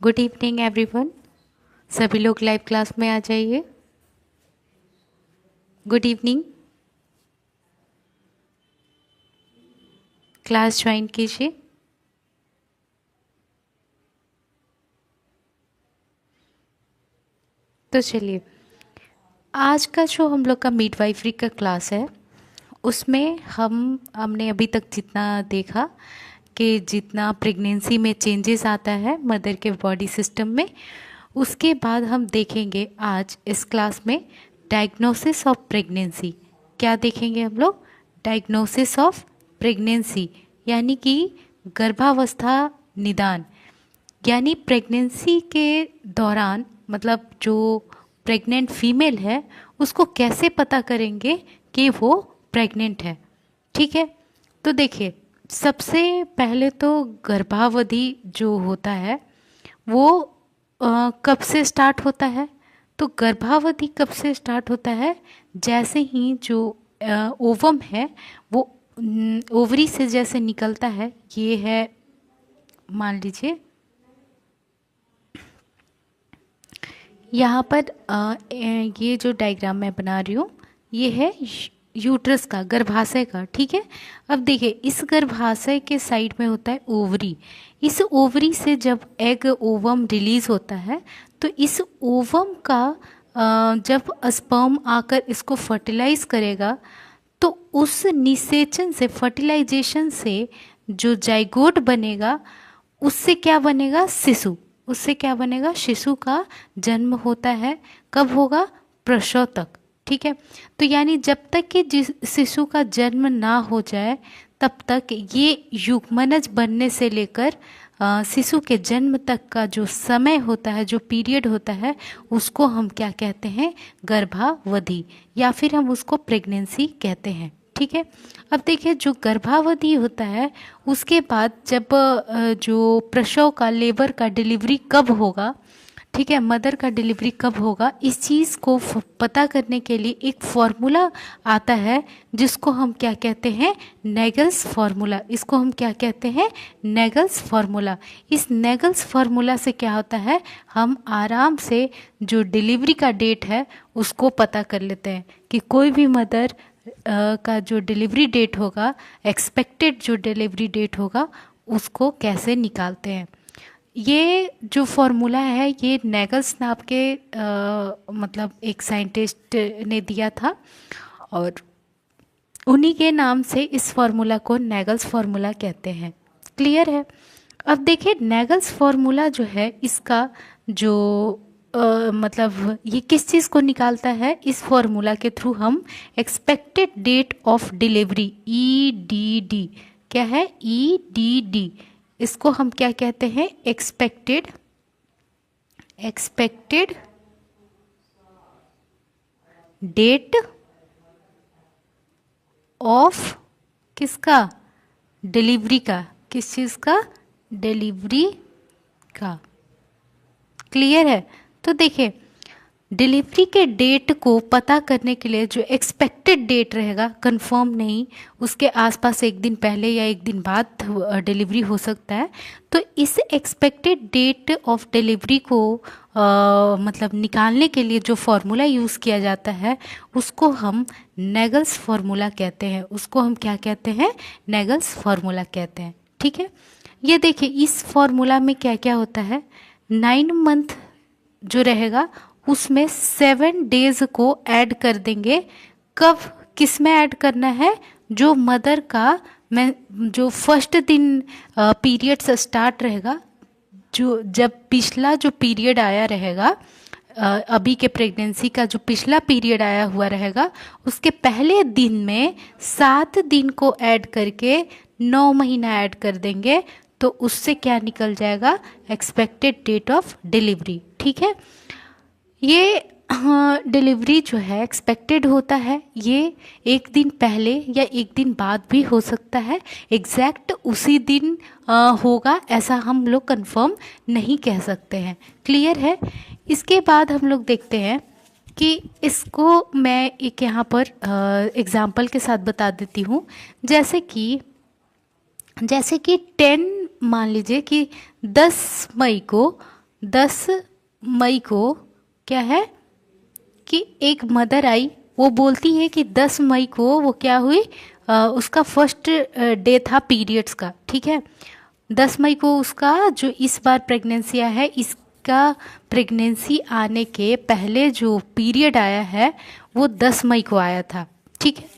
Good evening everyone. सभी लोग live class में आ जाइए। Good evening. क्लास ज्वाइन कीजिए। तो चलिए, आज का जो हम लोग का मिडवाइफरी का क्लास है उसमें हमने अभी तक जितना देखा कि जितना प्रेगनेंसी में चेंजेस आता है मदर के बॉडी सिस्टम में, उसके बाद हम देखेंगे आज इस क्लास में डायग्नोसिस ऑफ प्रेगनेंसी। क्या देखेंगे हम लोग? डायग्नोसिस ऑफ प्रेगनेंसी, यानी कि गर्भावस्था निदान। यानी प्रेगनेंसी के दौरान मतलब जो प्रेग्नेंट फीमेल है उसको कैसे पता करेंगे कि वो प्रेग्नेंट है। ठीक है, तो देखिए, सबसे पहले तो गर्भावधि जो होता है वो कब से स्टार्ट होता है? तो गर्भावधि कब से स्टार्ट होता है? जैसे ही जो ओवम है वो ओवरी से जैसे निकलता है, ये है मान लीजिए यहाँ पर ये जो डायग्राम मैं बना रही हूँ ये है यूट्रस का, गर्भाशय का। ठीक है, अब देखिए इस गर्भाशय के साइड में होता है ओवरी। इस ओवरी से जब एग ओवम रिलीज होता है तो इस ओवम का जब स्पर्म आकर इसको फर्टिलाइज करेगा तो उस निषेचन से, फर्टिलाइजेशन से जो जाइगोट बनेगा उससे क्या बनेगा? शिशु। उससे क्या बनेगा? शिशु का जन्म होता है। कब होगा? प्रसव तक। ठीक है, तो यानी जब तक कि जिस शिशु का जन्म ना हो जाए तब तक ये युग्मनज बनने से लेकर शिशु के जन्म तक का जो समय होता है, जो पीरियड होता है, उसको हम क्या कहते हैं? गर्भावधि, या फिर हम उसको प्रेगनेंसी कहते हैं। ठीक है, अब देखिए जो गर्भावधि होता है उसके बाद जब जो प्रसव का, लेबर का डिलीवरी कब होगा, ठीक है, मदर का डिलीवरी कब होगा, इस चीज़ को पता करने के लिए एक फॉर्मूला आता है जिसको हम क्या कहते हैं? Naegele's formula. इसको हम क्या कहते हैं? Naegele's formula. इस नेगल्स फार्मूला से क्या होता है, हम आराम से जो डिलीवरी का डेट है उसको पता कर लेते हैं कि कोई भी मदर का जो डिलीवरी डेट होगा, एक्सपेक्टेड जो डिलीवरी डेट होगा, उसको कैसे निकालते हैं। ये जो फॉर्मूला है ये नेगल्स नाम के मतलब एक साइंटिस्ट ने दिया था और उन्हीं के नाम से इस फॉर्मूला को नेगल्स फार्मूला कहते हैं। क्लियर है? अब देखिए नेगल्स फार्मूला जो है इसका जो मतलब ये किस चीज़ को निकालता है? इस फॉर्मूला के थ्रू हम expected date of delivery, EDD, क्या है? EDD, इसको हम क्या कहते हैं? एक्सपेक्टेड डेट ऑफ किसका? डिलीवरी का। किस चीज़ का? डिलीवरी का। क्लियर है? तो देखिए डिलीवरी के डेट को पता करने के लिए जो एक्सपेक्टेड डेट रहेगा, कंफर्म नहीं, उसके आसपास एक दिन पहले या एक दिन बाद डिलीवरी हो सकता है, तो इस एक्सपेक्टेड डेट ऑफ डिलीवरी को मतलब निकालने के लिए जो फॉर्मूला यूज़ किया जाता है उसको हम नेगल्स फार्मूला कहते हैं। उसको हम क्या कहते हैं? नेगल्स फार्मूला कहते हैं। ठीक है, ये देखिए इस फॉर्मूला में क्या क्या होता है। 9 मंथ जो रहेगा उसमें 7 डेज को ऐड कर देंगे। कब? किस में ऐड करना है? जो मदर का जो फर्स्ट दिन पीरियड से स्टार्ट रहेगा, जो जब पिछला जो पीरियड आया रहेगा, अभी के प्रेगनेंसी का जो पिछला पीरियड आया हुआ रहेगा, उसके पहले दिन में 7 दिन को ऐड करके 9 महीना ऐड कर देंगे, तो उससे क्या निकल जाएगा? Expected date of delivery. ठीक है, ये डिलीवरी जो है एक्सपेक्टेड होता है, ये एक दिन पहले या एक दिन बाद भी हो सकता है। एग्जैक्ट उसी दिन होगा ऐसा हम लोग कंफर्म नहीं कह सकते हैं। क्लियर है? इसके बाद हम लोग देखते हैं कि इसको मैं एक यहाँ पर एग्जाम्पल के साथ बता देती हूँ। जैसे कि 10 मान लीजिए कि 10 मई को 10 मई को क्या है कि एक मदर आई, वो बोलती है कि 10 मई को वो क्या हुई, उसका फर्स्ट डे था पीरियड्स का, ठीक है। 10 मई को उसका जो इस बार प्रेगनेंसी आया है, इसका प्रेगनेंसी आने के पहले जो पीरियड आया है वो 10 मई को आया था, ठीक है।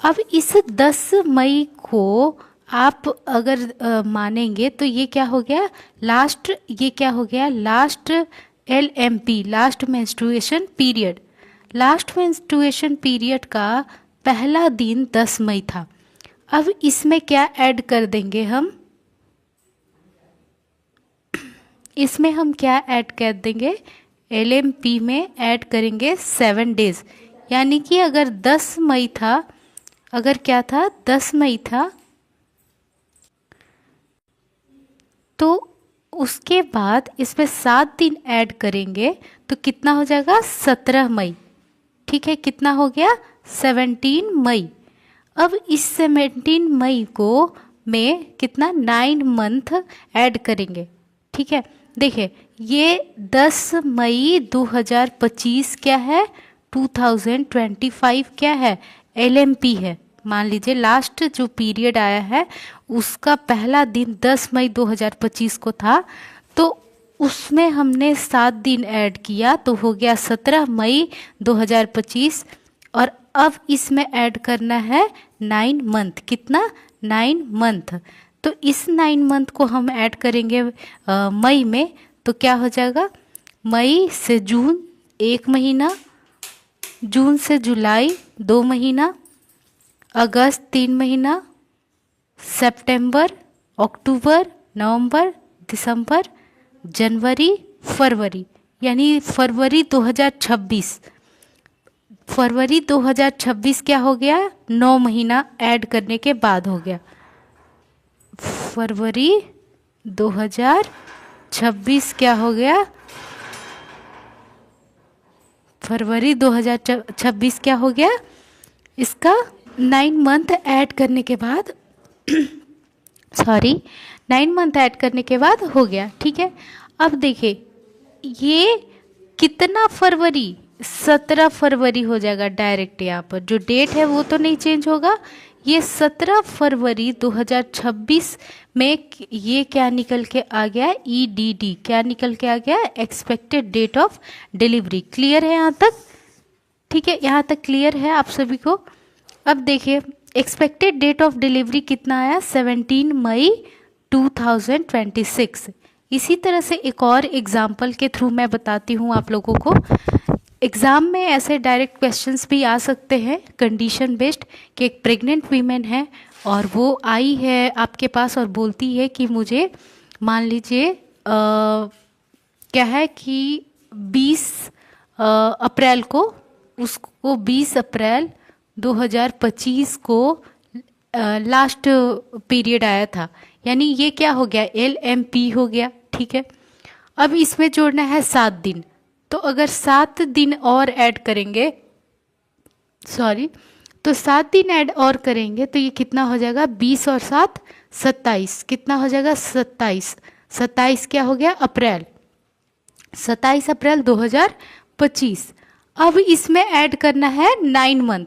अब इस 10 मई को आप अगर मानेंगे तो ये क्या हो गया, लास्ट, ये क्या हो गया, last LMP, last menstruation period. Last menstruation period का पहला दिन 10 मई था। अब इसमें क्या ऐड कर देंगे हम, इसमें हम क्या ऐड कर देंगे, LMP में ऐड करेंगे 7 डेज। यानी कि अगर 10 मई था, अगर क्या था 10 मई था, तो उसके बाद इसमें 7 दिन ऐड करेंगे तो कितना हो जाएगा, 17 मई, ठीक है। कितना हो गया, 17 मई। अब इस 17 मई को में कितना 9 मंथ ऐड करेंगे, ठीक है। देखिए ये 10 मई 2025 क्या है, 2025 क्या है, LMP है। मान लीजिए लास्ट जो पीरियड आया है उसका पहला दिन 10 मई 2025 को था, तो उसमें हमने 7 दिन ऐड किया तो हो गया 17 मई 2025। और अब इसमें ऐड करना है 9 मंथ, कितना, 9 मंथ। तो इस 9 मंथ को हम ऐड करेंगे मई में, तो क्या हो जाएगा, मई से जून 1 महीना, जून से जुलाई 2 महीना, अगस्त 3 महीना, सितंबर, अक्टूबर, नवंबर, दिसंबर, जनवरी, फरवरी, यानी फरवरी 2026। फरवरी 2026 क्या हो गया, 9 महीना ऐड करने के बाद हो गया। फरवरी 2026 क्या हो गया, फरवरी 2026 क्या हो गया, इसका 9 मंथ ऐड करने के बाद सॉरी 9 मंथ ऐड करने के बाद हो गया, ठीक है। अब देखिए ये कितना फरवरी, 17 फरवरी हो जाएगा डायरेक्ट, यहाँ पर जो डेट है वो तो नहीं चेंज होगा। ये 17 फरवरी 2026 में ये क्या निकल के आ गया, EDD क्या निकल के आ गया, expected date of delivery. Clear है यहाँ तक, ठीक है, यहाँ तक क्लियर है आप सभी को। अब देखिए एक्सपेक्टेड डेट ऑफ डिलीवरी कितना आया, 17 मई 2026। इसी तरह से एक और एग्जाम्पल के थ्रू मैं बताती हूँ आप लोगों को। एग्ज़ाम में ऐसे डायरेक्ट क्वेश्चंस भी आ सकते हैं कंडीशन बेस्ड, कि एक प्रेग्नेंट वीमेन है और वो आई है आपके पास और बोलती है कि मुझे, मान लीजिए क्या है कि 20 अप्रैल को, उसको 20 अप्रैल 2025 को लास्ट पीरियड आया था, यानी ये क्या हो गया, LMP हो गया, ठीक है। अब इसमें जोड़ना है 7 दिन, तो अगर 7 दिन और ऐड करेंगे, सॉरी, तो 7 दिन ऐड और करेंगे तो ये कितना हो जाएगा, 20 और 7 27, कितना हो जाएगा 27, 27 क्या हो गया, अप्रैल, 27 अप्रैल 2025। अब इसमें ऐड करना है 9 मंथ,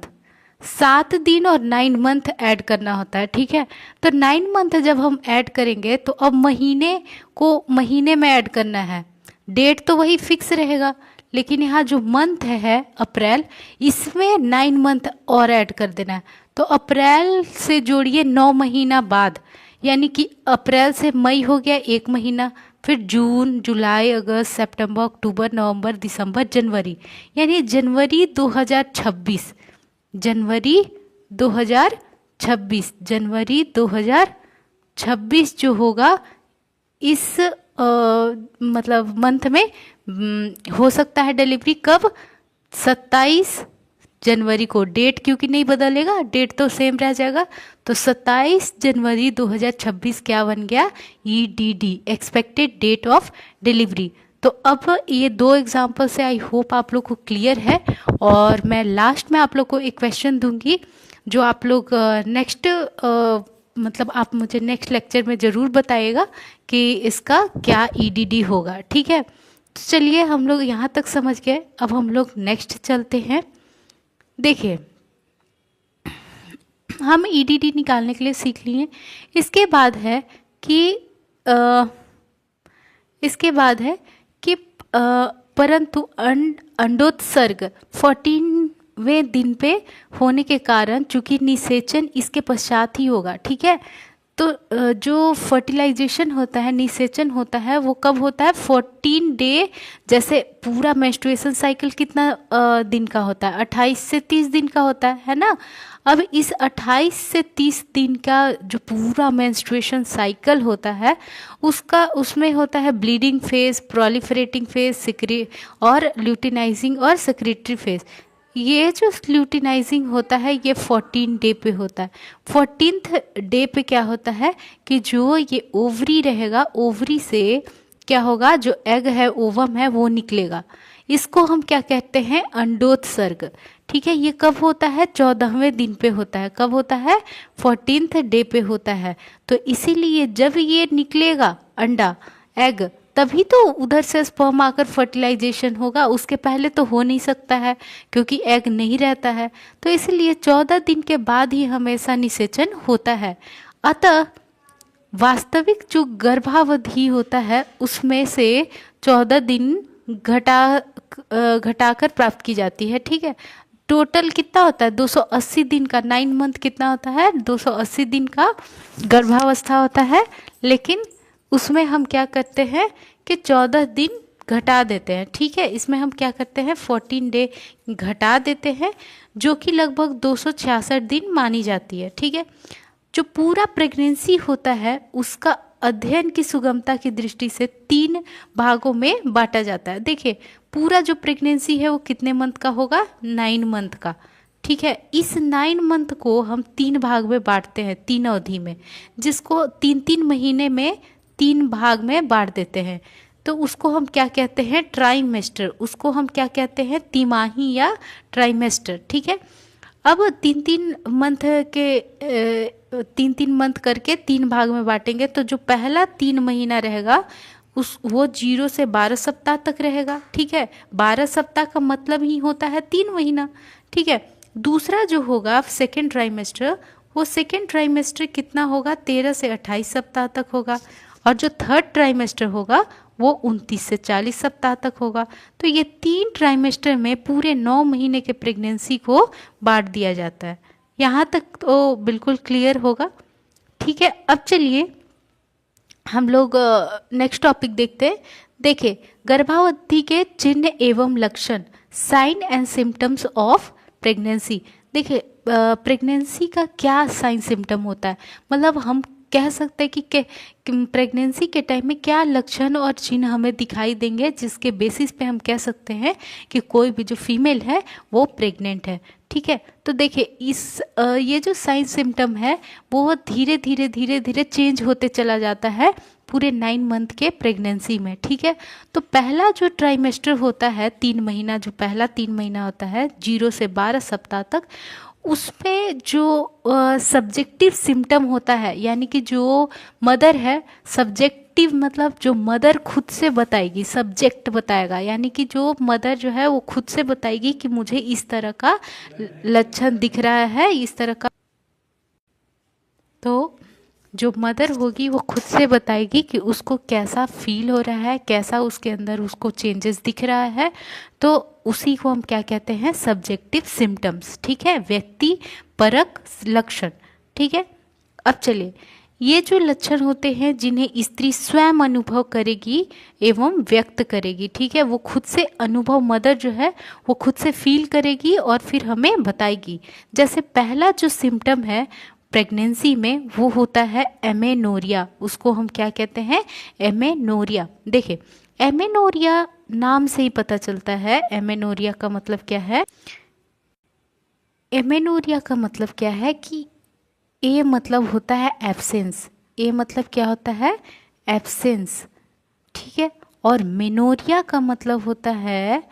7 दिन और 9 मंथ ऐड करना होता है, ठीक है। तो 9 मंथ जब हम ऐड करेंगे तो अब महीने को महीने में ऐड करना है, डेट तो वही फिक्स रहेगा, लेकिन यहाँ जो मंथ है अप्रैल, इसमें 9 मंथ और ऐड कर देना है। तो अप्रैल से जोड़िए 9 महीना बाद, यानी कि अप्रैल से मई हो गया 1 महीना, फिर जून, जुलाई, अगस्त, सितंबर, अक्टूबर, नवंबर, दिसंबर, जनवरी, यानी जनवरी 2026, जनवरी 2026, जनवरी 2026 जो होगा इस मतलब मंथ में हो सकता है डिलीवरी कब, 27 जनवरी को। डेट क्योंकि नहीं बदलेगा, डेट तो सेम रह जाएगा, तो 27 जनवरी 2026 क्या बन गया, EDD, expected date of delivery. तो अब ये 2 एग्जाम्पल से आई होप आप लोग को क्लियर है। और मैं लास्ट में आप लोग को एक क्वेश्चन दूंगी जो आप लोग नेक्स्ट मतलब आप मुझे नेक्स्ट लेक्चर में ज़रूर बताइएगा कि इसका क्या EDD होगा, ठीक है। तो चलिए हम लोग यहाँ तक समझ गए, अब हम लोग नेक्स्ट चलते हैं। देखिए हम ईडीडी निकालने के लिए सीख लिए। इसके बाद है कि इसके बाद है कि परंतु अंडोत्सर्ग 14वें दिन पे होने के कारण चूंकि निषेचन इसके पश्चात ही होगा, ठीक है। तो जो फर्टिलाइजेशन होता है, निषेचन होता है, वो कब होता है? 14 डे। जैसे पूरा मेंस्ट्रुएशन साइकिल कितना दिन का होता है? 28 से 30 दिन का होता है ना। अब इस 28 से 30 दिन का जो पूरा मेंस्ट्रुएशन साइकिल होता है उसमें होता है ब्लीडिंग फेज, प्रोलिफरेटिंग फेज, और ल्यूटिनाइजिंग और सेक्रेटरी फेज। ये जो ल्यूटिनाइजिंग होता है ये 14 डे पे होता है। 14th डे पे क्या होता है कि जो ये ओवरी रहेगा, ओवरी से क्या होगा, जो एग है, ओवम है, वो निकलेगा। इसको हम क्या कहते हैं? अंडोत्सर्ग, ठीक है। ये कब होता है? 14वें दिन पे होता है। कब होता है? 14th डे पे होता है। तो इसीलिए जब ये निकलेगा अंडा, एग, तभी तो उधर से स्पर्म आकर फर्टिलाइजेशन होगा, उसके पहले तो हो नहीं सकता है क्योंकि एग नहीं रहता है। तो इसलिए 14 दिन के बाद ही हमेशा निषेचन होता है। अतः वास्तविक जो गर्भावधि होता है उसमें से 14 दिन घटाकर प्राप्त की जाती है, ठीक है। टोटल कितना होता है? 280 दिन का। 9 मंथ कितना होता है? 280 दिन का गर्भावस्था होता है। लेकिन उसमें हम क्या करते हैं कि 14 दिन घटा देते हैं, ठीक है। इसमें हम क्या करते हैं? 14 डे घटा देते हैं, जो कि लगभग 266 दिन मानी जाती है, ठीक है। जो पूरा प्रेगनेंसी होता है उसका अध्ययन की सुगमता की दृष्टि से 3 भागों में बांटा जाता है। देखिए पूरा जो प्रेगनेंसी है वो कितने मंथ का होगा? 9 मंथ का, ठीक है। इस 9 मंथ को हम 3 भाग में बांटते हैं, 3 अवधि में, जिसको 3-3 महीने में 3 भाग में बांट देते हैं। तो उसको हम क्या कहते हैं? ट्राइमेस्टर। उसको हम क्या कहते हैं? तिमाही या ट्राइमेस्टर, ठीक है। अब 3-3 मंथ के 3-3 मंथ करके 3 भाग में बांटेंगे। तो जो पहला 3 महीना रहेगा वो 0 से 12 सप्ताह तक रहेगा, ठीक है। 12 सप्ताह का मतलब ही होता है 3 महीना, ठीक है। दूसरा जो होगा सेकेंड ट्राइमेस्टर, वो सेकेंड ट्राइमेस्टर कितना होगा? 13 से 28 सप्ताह तक होगा। और जो थर्ड ट्राइमेस्टर होगा वो 29 से 40 सप्ताह तक होगा। तो ये 3 ट्राइमेस्टर में पूरे 9 महीने के प्रेगनेंसी को बांट दिया जाता है। यहाँ तक तो बिल्कुल क्लियर होगा, ठीक है। अब चलिए हम लोग नेक्स्ट टॉपिक देखते हैं। देखिए गर्भावधि के चिन्ह एवं लक्षण, sign and symptoms of pregnancy. देखिए प्रेगनेंसी का क्या साइन सिम्टम होता है, मतलब हम कह सकते हैं कि प्रेगनेंसी के टाइम में क्या लक्षण और चिन्ह हमें दिखाई देंगे जिसके बेसिस पे हम कह सकते हैं कि कोई भी जो फीमेल है वो प्रेग्नेंट है, ठीक है। तो देखिए ये जो साइन सिम्टम है वो धीरे धीरे धीरे धीरे चेंज होते चला जाता है पूरे 9 मंथ के प्रेगनेंसी में, ठीक है। तो पहला जो ट्राइमेस्टर होता है 3 महीना, जो पहला 3 महीना होता है 0 से 12 सप्ताह तक, उसमें जो सब्जेक्टिव सिम्टम होता है, यानी कि जो मदर है, सब्जेक्टिव मतलब जो मदर खुद से बताएगी, सब्जेक्ट बताएगा, यानी कि जो मदर जो है वो खुद से बताएगी कि मुझे इस तरह का लक्षण दिख रहा है, इस तरह का। तो जो मदर होगी वो खुद से बताएगी कि उसको कैसा फील हो रहा है, कैसा उसके अंदर उसको चेंजेस दिख रहा है। तो उसी को हम क्या कहते हैं? सब्जेक्टिव सिम्टम्स, ठीक है, व्यक्ति परक लक्षण, ठीक है। अब चलिए ये जो लक्षण होते हैं जिन्हें स्त्री स्वयं अनुभव करेगी एवं व्यक्त करेगी, ठीक है, वो खुद से अनुभव, मदर जो है वो खुद से फील करेगी और फिर हमें बताएगी। जैसे पहला जो सिम्टम है प्रेगनेंसी में वो होता है एमेनोरिया। उसको हम क्या कहते हैं? एमेनोरिया। देखिए एमेनोरिया नाम से ही पता चलता है एमेनोरिया का मतलब क्या है। एमेनोरिया का मतलब क्या है कि ए मतलब होता है एब्सेंस। ए मतलब क्या होता है? एब्सेंस, ठीक है। और मेनोरिया का मतलब होता है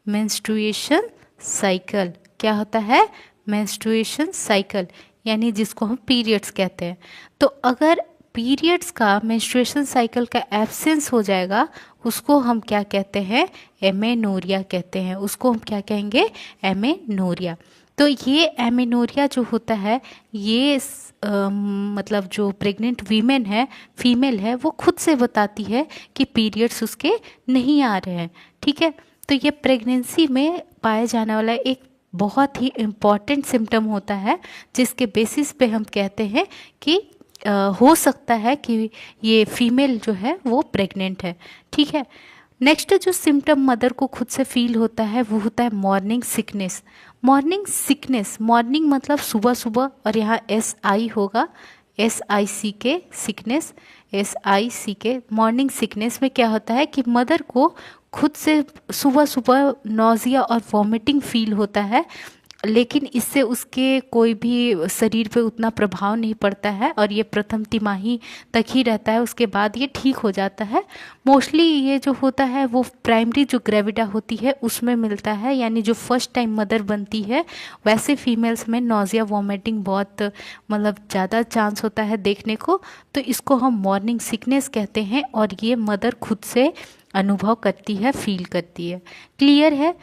मेंस्ट्रुएशन साइकिल। क्या होता है? मेंस्ट्रुएशन साइकिल, यानी जिसको हम पीरियड्स कहते हैं। तो अगर पीरियड्स का, मेंस्ट्रुएशन साइकिल का एब्सेंस हो जाएगा, उसको हम क्या कहते हैं, एमेनोरिया कहते हैं। उसको हम क्या कहेंगे, एमेनोरिया। तो ये एमेनोरिया जो होता है, ये मतलब जो प्रेग्नेंट वीमेन है, फीमेल है, वो खुद से बताती है कि पीरियड्स उसके नहीं आ रहे हैं। ठीक है, तो ये प्रेगनेंसी में पाया जाने वाला एक बहुत ही इम्पॉर्टेंट सिम्टम होता है, जिसके बेसिस पे हम कहते हैं कि हो सकता है कि ये फीमेल जो है वो प्रेग्नेंट है। ठीक है, नेक्स्ट जो सिम्टम मदर को खुद से फील होता है वो होता है morning sickness. Morning sickness, morning मतलब सुबह सुबह, और यहाँ SI होगा, SIC sickness, SIC। Morning sickness में क्या होता है कि मदर को खुद से सुबह सुबह नौजिया और वॉमिटिंग फील होता है, लेकिन इससे उसके कोई भी शरीर पे उतना प्रभाव नहीं पड़ता है, और ये प्रथम तिमाही तक ही रहता है, उसके बाद ये ठीक हो जाता है। मोस्टली ये जो होता है वो प्राइमरी जो ग्रेविडा होती है उसमें मिलता है, यानी जो फर्स्ट टाइम मदर बनती है, वैसे फीमेल्स में नौजिया वॉमिटिंग बहुत मतलब ज़्यादा चांस होता है देखने को। तो इसको हम मॉर्निंग सिकनेस कहते हैं, और ये मदर खुद से अनुभव करती है, फील करती है। क्लियर है।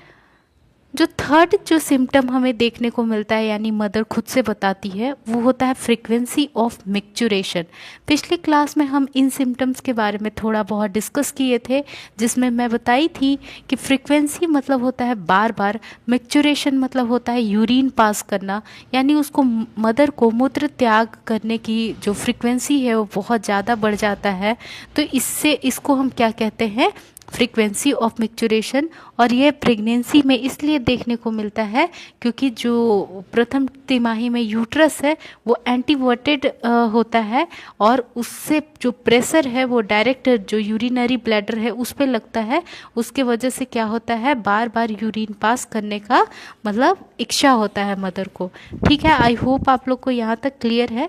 जो थर्ड जो सिम्टम हमें देखने को मिलता है, यानी मदर खुद से बताती है, वो होता है फ्रीक्वेंसी ऑफ मिक्चुरेशन। पिछली क्लास में हम इन सिम्टम्स के बारे में थोड़ा बहुत डिस्कस किए थे, जिसमें मैं बताई थी कि फ्रीक्वेंसी मतलब होता है बार बार, मिक्चुरेशन मतलब होता है यूरिन पास करना, यानी उसको मदर को मूत्र त्याग करने की जो फ्रीक्वेंसी है वो बहुत ज़्यादा बढ़ जाता है। तो इससे इसको हम क्या कहते हैं, फ्रीक्वेंसी ऑफ मिक्चुरेशन। और ये प्रेगनेंसी में इसलिए देखने को मिलता है क्योंकि जो प्रथम तिमाही में यूट्रस है वो एंटीवर्टेड होता है, और उससे जो प्रेशर है वो डायरेक्ट जो यूरिनरी ब्लैडर है उस पर लगता है। उसके वजह से क्या होता है, बार बार यूरिन पास करने का मतलब इच्छा होता है मदर को। ठीक है, आई होप आप लोग को यहाँ तक क्लियर है।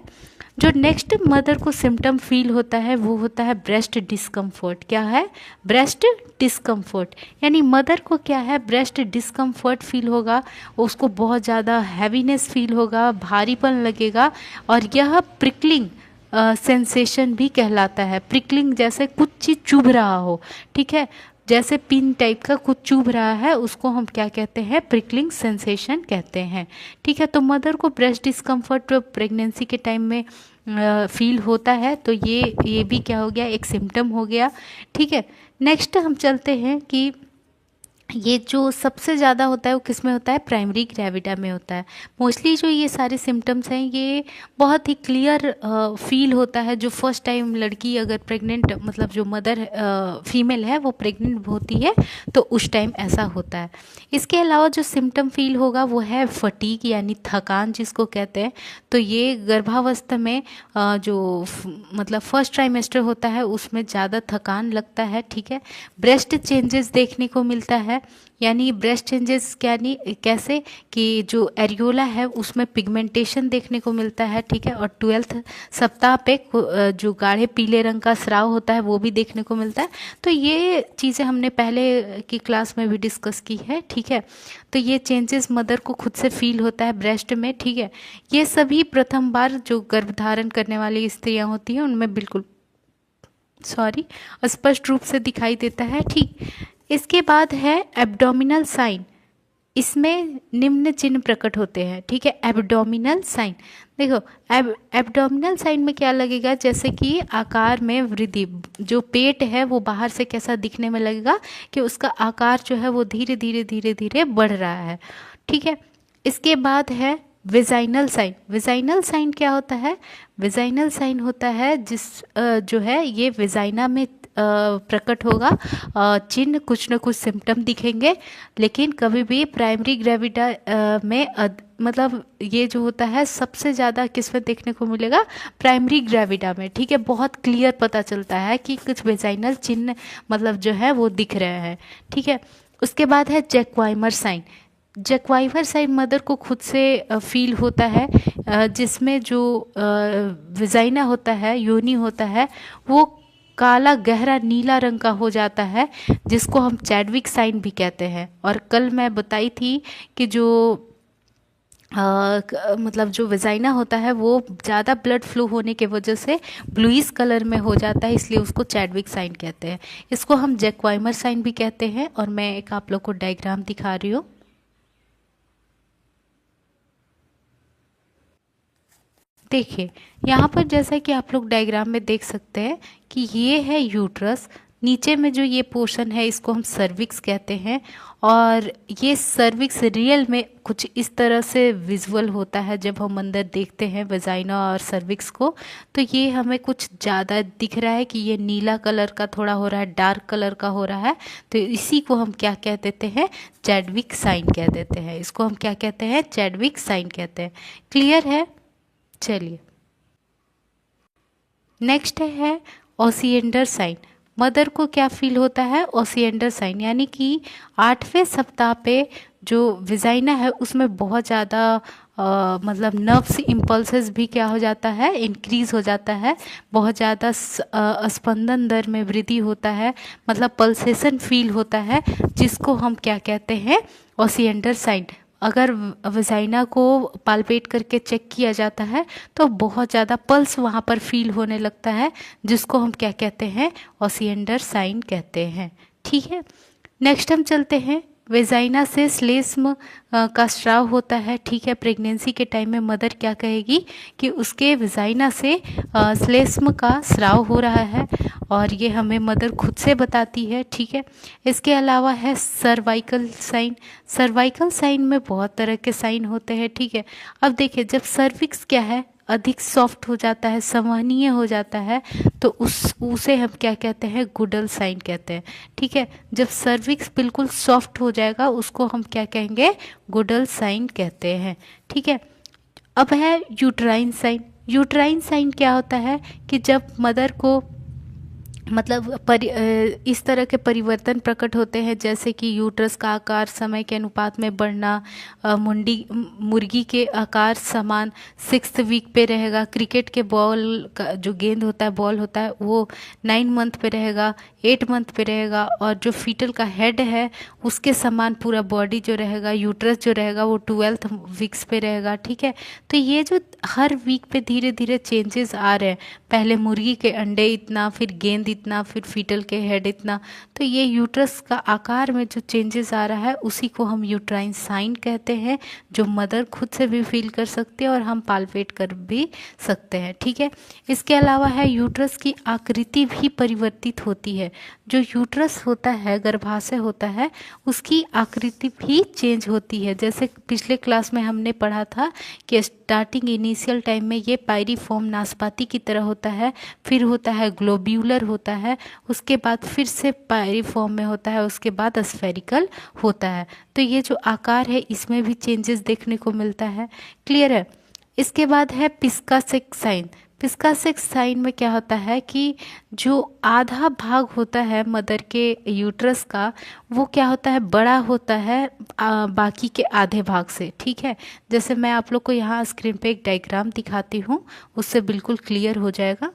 जो नेक्स्ट मदर को सिम्टम फील होता है वो होता है ब्रेस्ट डिस्कम्फर्ट। क्या है, ब्रेस्ट डिस्कम्फर्ट, यानी मदर को क्या है, ब्रेस्ट डिस्कम्फर्ट फील होगा, उसको बहुत ज़्यादा हैवीनेस फील होगा, भारीपन लगेगा, और यह प्रिकलिंग सेंसेशन भी कहलाता है। प्रिकलिंग जैसे कुछ चीज़ चुभ रहा हो, ठीक है, जैसे पिन टाइप का कुछ चुभ रहा है, उसको हम क्या कहते हैं, प्रिकलिंग सेंसेशन कहते हैं। ठीक है, तो मदर को ब्रेस्ट डिस्कम्फर्ट प्रेगनेंसी के टाइम में फील होता है, तो ये भी क्या हो गया, एक सिम्टम हो गया। ठीक है, नेक्स्ट हम चलते हैं कि ये जो सबसे ज़्यादा होता है वो किस में होता है, प्राइमरी ग्रेविडा में होता है। मोस्टली जो ये सारे सिम्टम्स हैं ये बहुत ही क्लियर फील होता है। जो फर्स्ट टाइम लड़की अगर प्रेग्नेंट, मतलब जो मदर फीमेल है वो प्रेग्नेंट होती है, तो उस टाइम ऐसा होता है। इसके अलावा जो सिम्टम फील होगा वो है फटीग, यानी थकान जिसको कहते हैं। तो ये गर्भावस्था में मतलब फर्स्ट ट्राइमेस्टर होता है उसमें ज़्यादा थकान लगता है। ठीक है, ब्रेस्ट चेंजेस देखने को मिलता है, यानी ब्रेस्ट चेंजेस क्या नहीं, कैसे कि जो एरियोला है उसमें पिगमेंटेशन देखने को मिलता है। ठीक है, और 12वें सप्ताह पे जो गाढ़े पीले रंग का स्राव होता है वो भी देखने को मिलता है। तो ये चीज़ें हमने पहले की क्लास में भी डिस्कस की है। ठीक है, तो ये चेंजेस मदर को खुद से फील होता है ब्रेस्ट में। ठीक है, ये सभी प्रथम बार जो गर्भधारण करने वाली स्त्रियाँ होती हैं उनमें बिल्कुल स्पष्ट रूप से दिखाई देता है। ठीक, इसके बाद है एब्डोमिनल साइन। इसमें निम्न चिन्ह प्रकट होते हैं। ठीक है, एब्डोमिनल साइन, देखो एब्डोमिनल साइन में क्या लगेगा, जैसे कि आकार में वृद्धि, जो पेट है वो बाहर से कैसा दिखने में लगेगा कि उसका आकार जो है वो धीरे धीरे धीरे धीरे बढ़ रहा है। ठीक है, इसके बाद है विजाइनल साइन। विजाइनल साइन क्या होता है, विजाइनल साइन होता है जो है ये विजाइना में प्रकट होगा, चिन्ह कुछ न कुछ सिम्टम दिखेंगे, लेकिन कभी भी प्राइमरी ग्रेविडा में मतलब ये जो होता है सबसे ज़्यादा किस में देखने को मिलेगा, प्राइमरी ग्रेविडा में। ठीक है, बहुत क्लियर पता चलता है कि कुछ वेजाइनल चिन्ह मतलब जो है वो दिख रहे हैं। ठीक है, उसके बाद है जैक्वाइमर साइन। जैक्वाइमर साइन मदर को खुद से फील होता है, जिसमें जो विजाइना होता है, योनि होता है, वो काला गहरा नीला रंग का हो जाता है, जिसको हम चैडविक साइन भी कहते हैं। और कल मैं बताई थी कि जो मतलब जो वेजाइना होता है वो ज़्यादा ब्लड फ्लो होने के वजह से ब्लूइश कलर में हो जाता है, इसलिए उसको चैडविक साइन कहते हैं। इसको हम जैक्वाइमर साइन भी कहते हैं। और मैं एक आप लोग को डायग्राम दिखा रही हूँ। देखिए यहाँ पर जैसा कि आप लोग डायग्राम में देख सकते हैं कि ये है यूट्रस, नीचे में जो ये पोर्शन है इसको हम सर्विक्स कहते हैं। और ये सर्विक्स रियल में कुछ इस तरह से विजुअल होता है जब हम अंदर देखते हैं वेजाइना और सर्विक्स को। तो ये हमें कुछ ज़्यादा दिख रहा है कि ये नीला कलर का थोड़ा हो रहा है, डार्क कलर का हो रहा है। तो इसी को हम क्या कह देते हैं, चैडविक साइन कह देते हैं। इसको हम क्या कहते हैं, चैडविक साइन कहते हैं। क्लियर है? चलिए नेक्स्ट है ओसिएंडर साइन। मदर को क्या फील होता है, ओसिएंडर साइन, यानी कि 8वें सप्ताह पे जो विजाइना है उसमें बहुत ज़्यादा मतलब नर्व्स इम्पल्सेस भी क्या हो जाता है, इंक्रीज हो जाता है। बहुत ज़्यादा स्पंदन दर में वृद्धि होता है, मतलब पल्सेशन फील होता है, जिसको हम क्या कहते हैं, ओसिएंडर साइन। अगर वजाइना को पाल्पेट करके चेक किया जाता है तो बहुत ज़्यादा पल्स वहाँ पर फील होने लगता है, जिसको हम क्या कहते हैं, ओसिएंडर साइन कहते हैं। ठीक है, नेक्स्ट हम चलते हैं। वेजाइना से श्लेष्म का स्राव होता है। ठीक है, प्रेगनेंसी के टाइम में मदर क्या कहेगी कि उसके वेजाइना से श्लेष्म का स्राव हो रहा है, और ये हमें मदर खुद से बताती है। ठीक है, इसके अलावा है सर्वाइकल साइन। सर्वाइकल साइन में बहुत तरह के साइन होते हैं। ठीक है, अब देखिए जब सर्विक्स क्या है, अधिक सॉफ्ट हो जाता है, संवहनीय हो जाता है, तो उसे हम क्या कहते हैं, गुडल साइन कहते हैं। ठीक है, जब सर्विक्स बिल्कुल सॉफ्ट हो जाएगा उसको हम क्या कहेंगे, गुडल साइन कहते हैं। ठीक है, अब है यूट्राइन साइन। यूट्राइन साइन क्या होता है कि जब मदर को मतलब इस तरह के परिवर्तन प्रकट होते हैं, जैसे कि यूट्रस का आकार समय के अनुपात में बढ़ना, मुर्गी के आकार समान 6th वीक पे रहेगा, क्रिकेट के बॉल का जो गेंद होता है, बॉल होता है, वो 9 मंथ पे रहेगा, 8 मंथ पे रहेगा, और जो फीटल का हेड है उसके समान पूरा बॉडी जो रहेगा, यूट्रस जो रहेगा वो 12th वीक्स पे रहेगा। ठीक है, तो ये जो हर वीक पे धीरे धीरे चेंजेस आ रहे हैं, पहले मुर्गी के अंडे इतना, फिर गेंद इतना, फिर फीटल के हेड इतना, तो ये यूट्रस का आकार में जो चेंजेस आ रहा है उसी को हम यूट्राइन साइन कहते हैं, जो मदर खुद से भी फील कर सकते हैं और हम पाल्पेट कर भी सकते हैं। ठीक है, इसके अलावा है यूट्रस की आकृति भी परिवर्तित होती है। जो यूट्रस होता है, गर्भाशय होता है, उसकी आकृति भी चेंज होती है। जैसे पिछले क्लास में हमने पढ़ा था कि स्टार्टिंग इनिशियल टाइम में ये पायरीफॉर्म नाशपाती की तरह होता है, फिर होता है ग्लोब्यूलर होता है, उसके बाद फिर से पायरीफॉर्म में होता है, उसके बाद स्फेरिकल होता है। तो ये जो आकार है इसमें भी चेंजेस देखने को मिलता है। क्लियर है? इसके बाद है पिस्कासेक साइन। पिस्कासेक साइन में क्या होता है कि जो आधा भाग होता है मदर के यूट्रस का, वो क्या होता है, बड़ा होता है बाकी के आधे भाग से। ठीक है, जैसे मैं आप लोग को यहाँ स्क्रीन पे एक डायग्राम दिखाती हूँ, उससे बिल्कुल क्लियर हो जाएगा।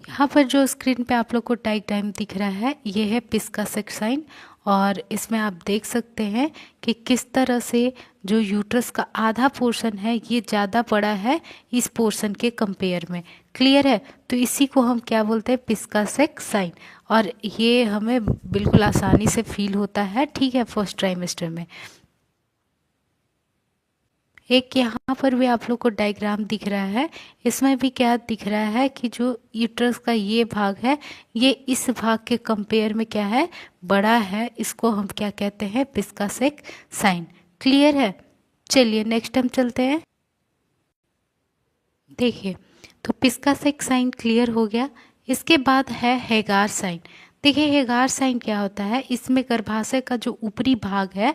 यहाँ पर जो स्क्रीन पे आप लोग को डायग्राम दिख रहा है, ये है पिस्कासेक साइन, और इसमें आप देख सकते हैं कि किस तरह से जो यूट्रस का आधा पोर्शन है ये ज़्यादा बड़ा है इस पोर्शन के कंपेयर में। क्लियर है? तो इसी को हम क्या बोलते हैं, पिस्कासेक साइन, और ये हमें बिल्कुल आसानी से फील होता है। ठीक है, फर्स्ट ट्राइमेस्टर में। एक यहाँ पर भी आप लोग को डायग्राम दिख रहा है, इसमें भी क्या दिख रहा है कि जो यूट्रस का ये भाग है, ये इस भाग के कंपेयर में क्या है, बड़ा है। इसको हम क्या कहते हैं, पिस्कासेक साइन। क्लियर है? चलिए नेक्स्ट हम चलते हैं। देखिए, तो पिस्कासेक साइन क्लियर हो गया। इसके बाद है हेगार साइन। देखिए हेगार साइन क्या होता है, इसमें गर्भाशय का जो ऊपरी भाग है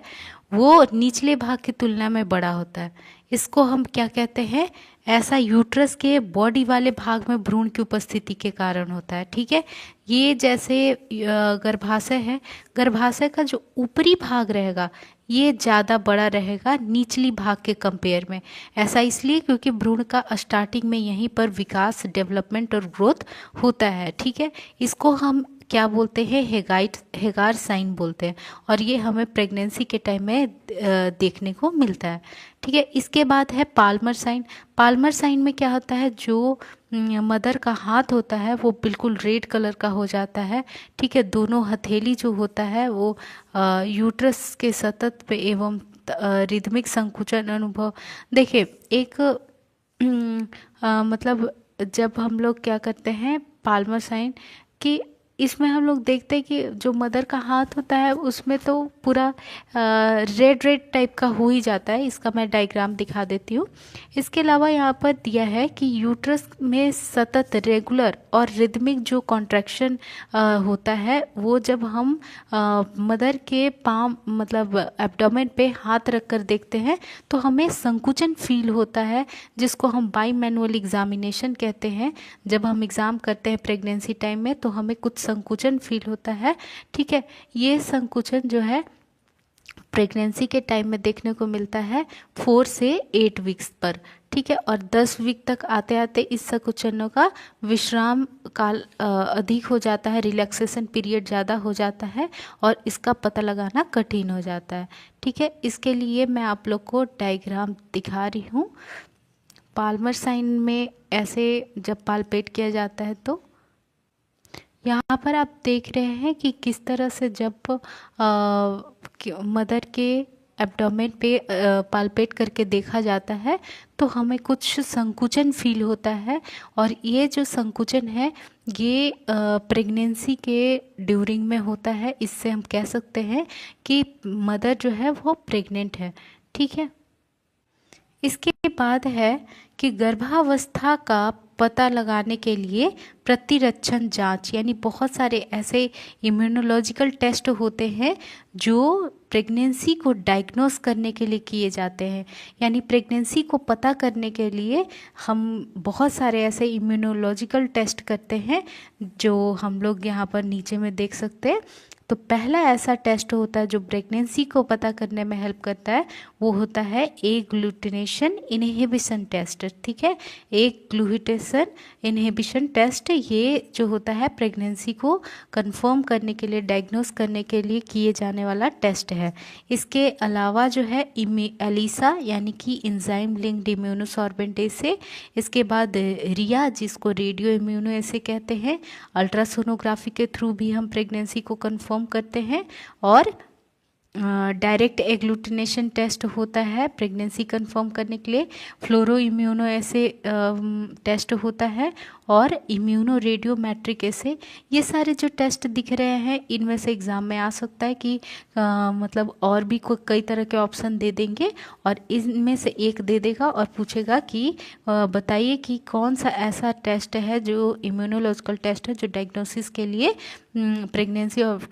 वो निचले भाग की तुलना में बड़ा होता है। इसको हम क्या कहते हैं, ऐसा यूट्रस के बॉडी वाले भाग में भ्रूण की उपस्थिति के कारण होता है। ठीक है, ये जैसे गर्भाशय है, गर्भाशय का जो ऊपरी भाग रहेगा ये ज़्यादा बड़ा रहेगा निचली भाग के कंपेयर में। ऐसा इसलिए क्योंकि भ्रूण का स्टार्टिंग में यहीं पर विकास, डेवलपमेंट और ग्रोथ होता है। ठीक है, इसको हम क्या बोलते हैं, हेगार साइन बोलते हैं, और ये हमें प्रेगनेंसी के टाइम में देखने को मिलता है। ठीक है, इसके बाद है पाल्मर साइन। पाल्मर साइन में क्या होता है, जो मदर का हाथ होता है वो बिल्कुल रेड कलर का हो जाता है। ठीक है, दोनों हथेली जो होता है वो यूट्रस के सतत पे एवं रिदमिक संकुचन अनुभव। देखिए एक मतलब जब हम लोग क्या करते हैं पाल्मर साइन कि इसमें हम लोग देखते हैं कि जो मदर का हाथ होता है उसमें तो पूरा रेड रेड टाइप का हो ही जाता है। इसका मैं डायग्राम दिखा देती हूँ। इसके अलावा यहाँ पर दिया है कि यूट्रस में सतत रेगुलर और रिदमिक जो कॉन्ट्रैक्शन होता है वो जब हम मदर के पाम मतलब एब्डोमेन पे हाथ रख कर देखते हैं तो हमें संकुचन फील होता है, जिसको हम बाई मैनुअल एग्जामिनेशन कहते हैं। जब हम एग्ज़ाम करते हैं प्रेगनेंसी टाइम में तो हमें कुछ संकुचन फील होता है। ठीक है, ये संकुचन जो है प्रेगनेंसी के टाइम में देखने को मिलता है 4 से 8 वीक्स पर। ठीक है, और 10 वीक तक आते आते इस संकुचनों का विश्राम काल अधिक हो जाता है, रिलैक्सेशन पीरियड ज़्यादा हो जाता है और इसका पता लगाना कठिन हो जाता है। ठीक है, इसके लिए मैं आप लोग को डायग्राम दिखा रही हूँ। पाल्मर साइन में ऐसे जब पालपेट किया जाता है तो यहाँ पर आप देख रहे हैं कि किस तरह से जब मदर के एब्डोमेन पे पालपेट करके देखा जाता है तो हमें कुछ संकुचन फील होता है, और ये जो संकुचन है ये प्रेगनेंसी के ड्यूरिंग में होता है। इससे हम कह सकते हैं कि मदर जो है वो प्रेग्नेंट है। ठीक है, इसके बाद है कि गर्भावस्था का पता लगाने के लिए प्रतिरक्षण जांच, यानी बहुत सारे ऐसे इम्यूनोलॉजिकल टेस्ट होते हैं जो प्रेगनेंसी को डायग्नोस करने के लिए किए जाते हैं। यानी प्रेगनेंसी को पता करने के लिए हम बहुत सारे ऐसे इम्यूनोलॉजिकल टेस्ट करते हैं जो हम लोग यहाँ पर नीचे में देख सकते हैं। तो पहला ऐसा टेस्ट होता है जो प्रेगनेंसी को पता करने में हेल्प करता है, वो होता है एग्लूटिनेशन इनहिबिशन टेस्ट। ठीक है, एग्लूटिनेशन इनहिबिशन टेस्ट ये जो होता है प्रेगनेंसी को कंफर्म करने के लिए, डायग्नोस करने के लिए किए जाने वाला टेस्ट है। इसके अलावा जो है एलिसा यानी कि इंजाइम लिंक्ड इम्यूनोसॉर्बेंटेसे, इसके बाद रिया जिसको रेडियो इम्यूनो ऐसे कहते हैं, अल्ट्रासोनोग्राफी के थ्रू भी हम प्रेगनेंसी को कंफर्म करते हैं, और डायरेक्ट एग्लूटिनेशन टेस्ट होता है प्रेगनेंसी कंफर्म करने के लिए, फ्लोरो इम्यूनो ऐसे टेस्ट होता है, और इम्यूनो रेडियोमेट्रिक ऐसे। ये सारे जो टेस्ट दिख रहे हैं इनमें से एग्ज़ाम में आ सकता है कि मतलब और भी कई तरह के ऑप्शन दे देंगे और इनमें से एक दे देगा और पूछेगा कि बताइए कि कौन सा ऐसा टेस्ट है जो इम्यूनोलॉजिकल टेस्ट है जो डायग्नोसिस के लिए प्रेगनेंसी और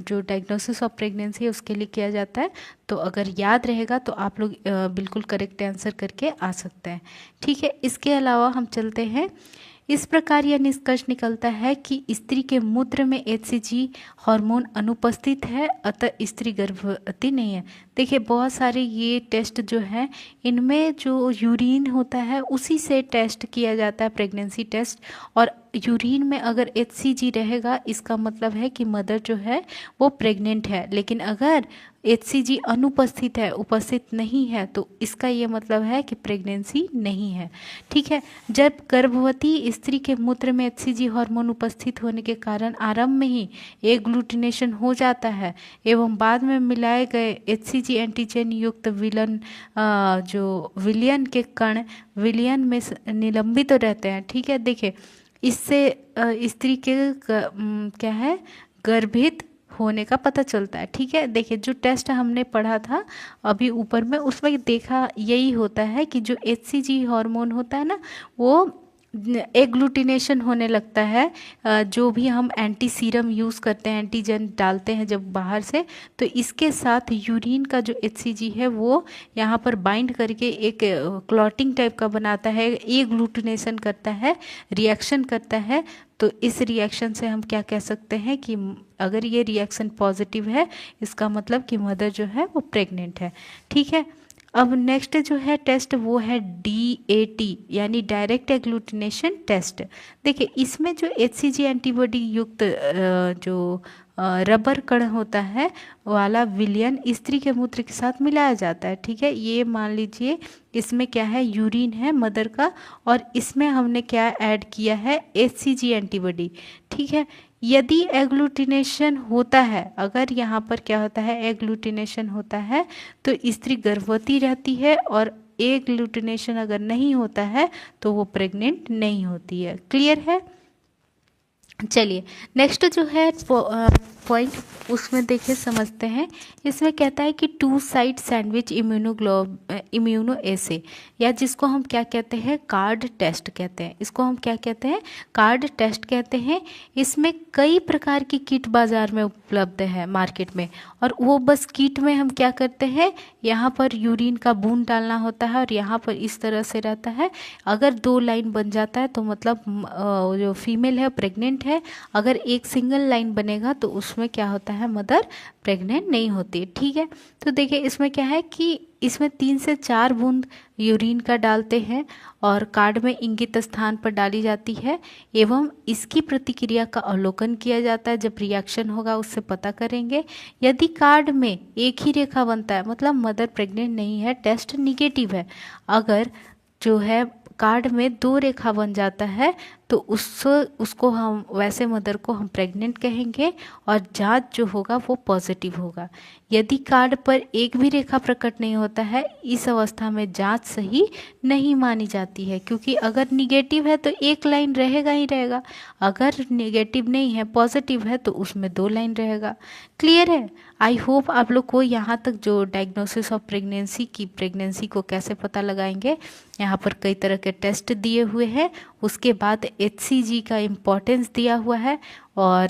जो डायग्नोसिस ऑफ प्रेगनेंसी है उसके लिए किया जाता है। तो अगर याद रहेगा तो आप लोग बिल्कुल करेक्ट आंसर करके आ सकते हैं। ठीक है, इसके अलावा हम चलते हैं। इस प्रकार यह निष्कर्ष निकलता है कि स्त्री के मूत्र में HCG हार्मोन अनुपस्थित है, अतः स्त्री गर्भवती नहीं है। देखिए बहुत सारे ये टेस्ट जो हैं इनमें जो यूरिन होता है उसी से टेस्ट किया जाता है प्रेगनेंसी टेस्ट, और यूरिन में अगर HCG रहेगा इसका मतलब है कि मदर जो है वो प्रेग्नेंट है। लेकिन अगर HCG अनुपस्थित है, उपस्थित नहीं है, तो इसका ये मतलब है कि प्रेगनेंसी नहीं है। ठीक है, जब गर्भवती स्त्री के मूत्र में HCG हार्मोन उपस्थित होने के कारण आरंभ में ही एग्लूटिनेशन हो जाता है एवं बाद में मिलाए गए HCG एंटीजन युक्त जो विलियन के कण विलियन में निलंबित तो रहते हैं। ठीक है, देखिए इससे स्त्री के क्या है गर्भित होने का पता चलता है। ठीक है, देखिए जो टेस्ट हमने पढ़ा था अभी ऊपर में उसमें देखा यही होता है कि जो HCG हार्मोन होता है ना वो एग्लूटिनेशन होने लगता है। जो भी हम एंटी सीरम यूज़ करते हैं, एंटीजन डालते हैं जब बाहर से, तो इसके साथ यूरिन का जो HCG है वो यहाँ पर बाइंड करके एक क्लॉटिंग टाइप का बनाता है, एग्लूटिनेशन करता है, रिएक्शन करता है। तो इस रिएक्शन से हम क्या कह सकते हैं कि अगर ये रिएक्शन पॉजिटिव है इसका मतलब कि मदर जो है वो प्रेग्नेंट है। ठीक है, अब नेक्स्ट जो है टेस्ट वो है DAT यानी डायरेक्ट एग्लूटिनेशन टेस्ट। देखिए इसमें जो HCG एंटीबॉडी युक्त जो रबर कण होता है वाला विलयन स्त्री के मूत्र के साथ मिलाया जाता है। ठीक है, ये मान लीजिए इसमें क्या है, यूरिन है मदर का, और इसमें हमने क्या ऐड किया है, HCG एंटीबॉडी। ठीक है, यदि एग्लूटिनेशन होता है, अगर यहाँ पर क्या होता है, एग्लूटिनेशन होता है तो स्त्री गर्भवती रहती है, और एग्लूटिनेशन अगर नहीं होता है तो वो प्रेग्नेंट नहीं होती है। क्लियर है? चलिए नेक्स्ट जो है पॉइंट उसमें देखिए समझते हैं। इसमें कहता है कि 2 साइड सैंडविच इम्यूनो एसे, या जिसको हम क्या कहते हैं, कार्ड टेस्ट कहते हैं। इसको हम क्या कहते हैं, कार्ड टेस्ट कहते हैं। इसमें कई प्रकार की किट बाजार में उपलब्ध है मार्केट में, और वो बस किट में हम क्या करते हैं, यहाँ पर यूरिन का बूंद डालना होता है और यहाँ पर इस तरह से रहता है। अगर 2 लाइन बन जाता है तो मतलब जो फीमेल है प्रेग्नेंट है। अगर एक सिंगल लाइन बनेगा तो उसमें क्या होता है, मदर प्रेग्नेंट नहीं होती। ठीक है, तो देखिए इसमें क्या है कि इसमें 3 से 4 बूंद यूरिन का डालते हैं और कार्ड में इंगित स्थान पर डाली जाती है, एवं इसकी प्रतिक्रिया का अवलोकन किया जाता है। जब रिएक्शन होगा उससे पता करेंगे। यदि कार्ड में एक ही रेखा बनता है मतलब मदर प्रेग्नेंट नहीं है, टेस्ट निगेटिव है। अगर जो है कार्ड में 2 रेखा बन जाता है तो उसको हम वैसे मदर को हम प्रेग्नेंट कहेंगे, और जांच जो होगा वो पॉजिटिव होगा। यदि कार्ड पर एक भी रेखा प्रकट नहीं होता है, इस अवस्था में जांच सही नहीं मानी जाती है, क्योंकि अगर निगेटिव है तो एक लाइन रहेगा ही रहेगा, अगर निगेटिव नहीं है पॉजिटिव है तो उसमें 2 लाइन रहेगा। क्लियर है? आई होप आप लोग को यहाँ तक जो डायग्नोसिस ऑफ प्रेगनेंसी को कैसे पता लगाएंगे, यहाँ पर कई तरह के टेस्ट दिए हुए हैं, उसके बाद HCG का इम्पोर्टेंस दिया हुआ है, और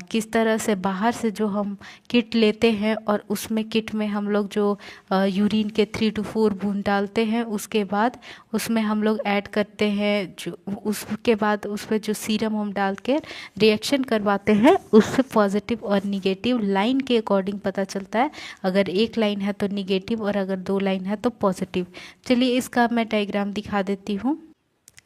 किस तरह से बाहर से जो हम किट लेते हैं और उसमें किट में हम लोग जो यूरिन के 3 to 4 बूंद डालते हैं, उसके बाद उसमें हम लोग ऐड करते हैं जो उसके बाद उस पर जो सीरम हम डाल के रिएक्शन करवाते हैं, उससे पॉजिटिव और निगेटिव लाइन के अकॉर्डिंग पता चलता है। अगर एक लाइन है तो निगेटिव और अगर 2 लाइन है तो पॉजिटिव। चलिए इसका मैं डायग्राम दिखा देती हूँ।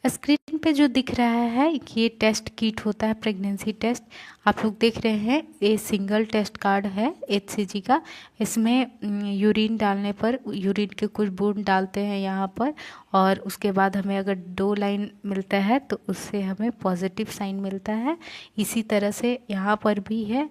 स्क्रीन पे जो दिख रहा है ये टेस्ट किट होता है, प्रेगनेंसी टेस्ट। आप लोग देख रहे हैं ये सिंगल टेस्ट कार्ड है HCG का। इसमें यूरिन डालने पर यूरिन के कुछ बूंद डालते हैं यहाँ पर, और उसके बाद हमें अगर 2 लाइन मिलता है तो उससे हमें पॉजिटिव साइन मिलता है। इसी तरह से यहाँ पर भी है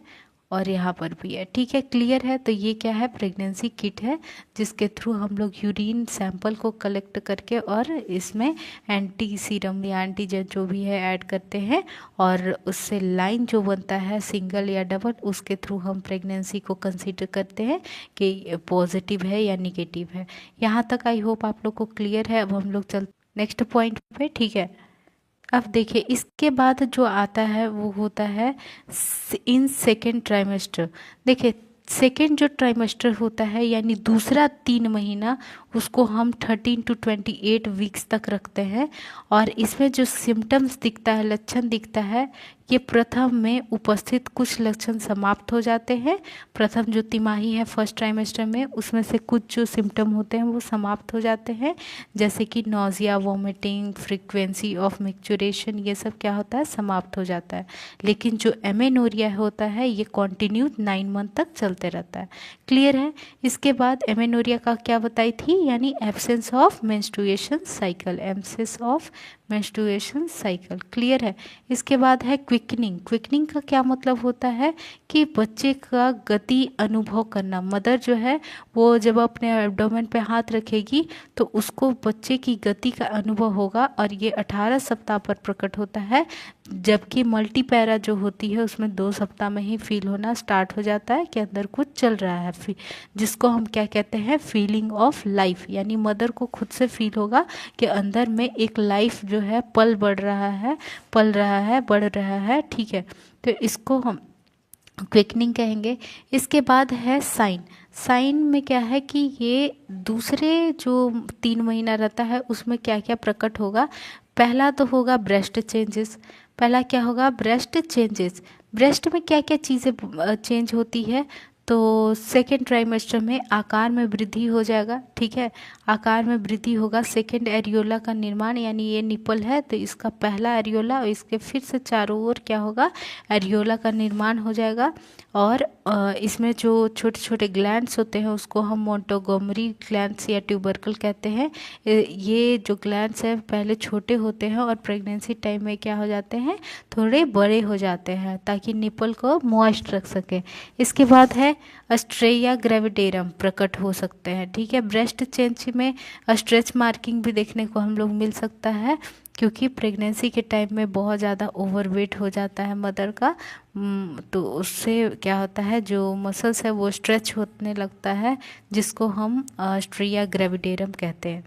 और यहाँ पर भी है। ठीक है, क्लियर है? तो ये क्या है, प्रेगनेंसी किट है, जिसके थ्रू हम लोग यूरिन सैंपल को कलेक्ट करके और इसमें एंटी सीरम या एंटीजन जो भी है ऐड करते हैं, और उससे लाइन जो बनता है सिंगल या डबल, उसके थ्रू हम प्रेगनेंसी को कंसीडर करते हैं कि पॉजिटिव है या निगेटिव है। यहाँ तक आई होप आप लोग को क्लियर है। अब हम लोग चलते नेक्स्ट पॉइंट पे। ठीक है, अब देखिए इसके बाद जो आता है वो होता है इन सेकेंड ट्राइमेस्टर। देखिए सेकेंड जो ट्राइमेस्टर होता है यानी दूसरा 3 महीना, उसको हम 13 to 28 वीक्स तक रखते हैं, और इसमें जो सिम्टम्स दिखता है, लक्षण दिखता है, ये प्रथम में उपस्थित कुछ लक्षण समाप्त हो जाते हैं। प्रथम जो तिमाही है फर्स्ट ट्राइमेस्टर में, उसमें से कुछ जो सिम्टम होते हैं वो समाप्त हो जाते हैं, जैसे कि nausea, vomiting, frequency of maturation, ये सब क्या होता है, समाप्त हो जाता है। लेकिन जो एमेनोरिया होता है ये कंटिन्यू 9 मंथ तक चलते रहता है। क्लियर है? इसके बाद एमेनोरिया का क्या बताई थी, यानी absence of menstruation cycle, absence of menstruation cycle. Clear है? इसके बाद है क्विकनिंग। क्विकनिंग का क्या मतलब होता है कि बच्चे का गति अनुभव करना। मदर जो है वो जब अपने एब्डोमेन पे हाथ रखेगी तो उसको बच्चे की गति का अनुभव होगा, और ये 18 सप्ताह पर प्रकट होता है, जबकि मल्टीपैरा जो होती है उसमें 2 सप्ताह में ही फील होना स्टार्ट हो जाता है कि अंदर कुछ चल रहा है, जिसको हम क्या कहते हैं, फीलिंग ऑफ लाइफ। यानी मदर को खुद से फील होगा कि अंदर में एक लाइफ जो है पल बढ़ रहा है, बढ़ रहा है। ठीक है, तो इसको हम क्विकनिंग कहेंगे। इसके बाद है साइन। साइन में क्या है कि ये दूसरे जो 3 महीना रहता है उसमें क्या क्या प्रकट होगा। पहला तो होगा ब्रेस्ट चेंजेस। पहला क्या होगा, ब्रेस्ट चेंजेस। ब्रेस्ट में क्या क्या चीज़ें चेंज होती है, तो सेकेंड ट्राइमेस्टर में आकार में वृद्धि हो जाएगा, ठीक है, आकार में वृद्धि होगा। सेकेंड एरियोला का निर्माण, यानी ये निपल है तो इसका पहला एरियोला और इसके फिर से चारों ओर क्या होगा, एरियोला का निर्माण हो जाएगा। और इसमें जो छोटे छोटे ग्लैंड्स होते हैं उसको हम मोंटोगोमरी ग्लैंड्स या ट्यूबरकल कहते हैं। ये जो ग्लैंड्स हैं पहले छोटे होते हैं और प्रेगनेंसी टाइम में क्या हो जाते हैं, थोड़े बड़े हो जाते हैं ताकि निपल को मॉइस्ट रख सके। इसके बाद है अस्ट्रेया ग्रेविडेरम प्रकट हो सकते हैं, ठीक है। ब्रेस्ट चेंज में स्ट्रेच मार्किंग भी देखने को हम लोग मिल सकता है, क्योंकि प्रेगनेंसी के टाइम में बहुत ज़्यादा ओवरवेट हो जाता है मदर का, तो उससे क्या होता है जो मसल्स है वो स्ट्रेच होने लगता है, जिसको हम स्ट्रिया ग्रेविडेरम कहते हैं।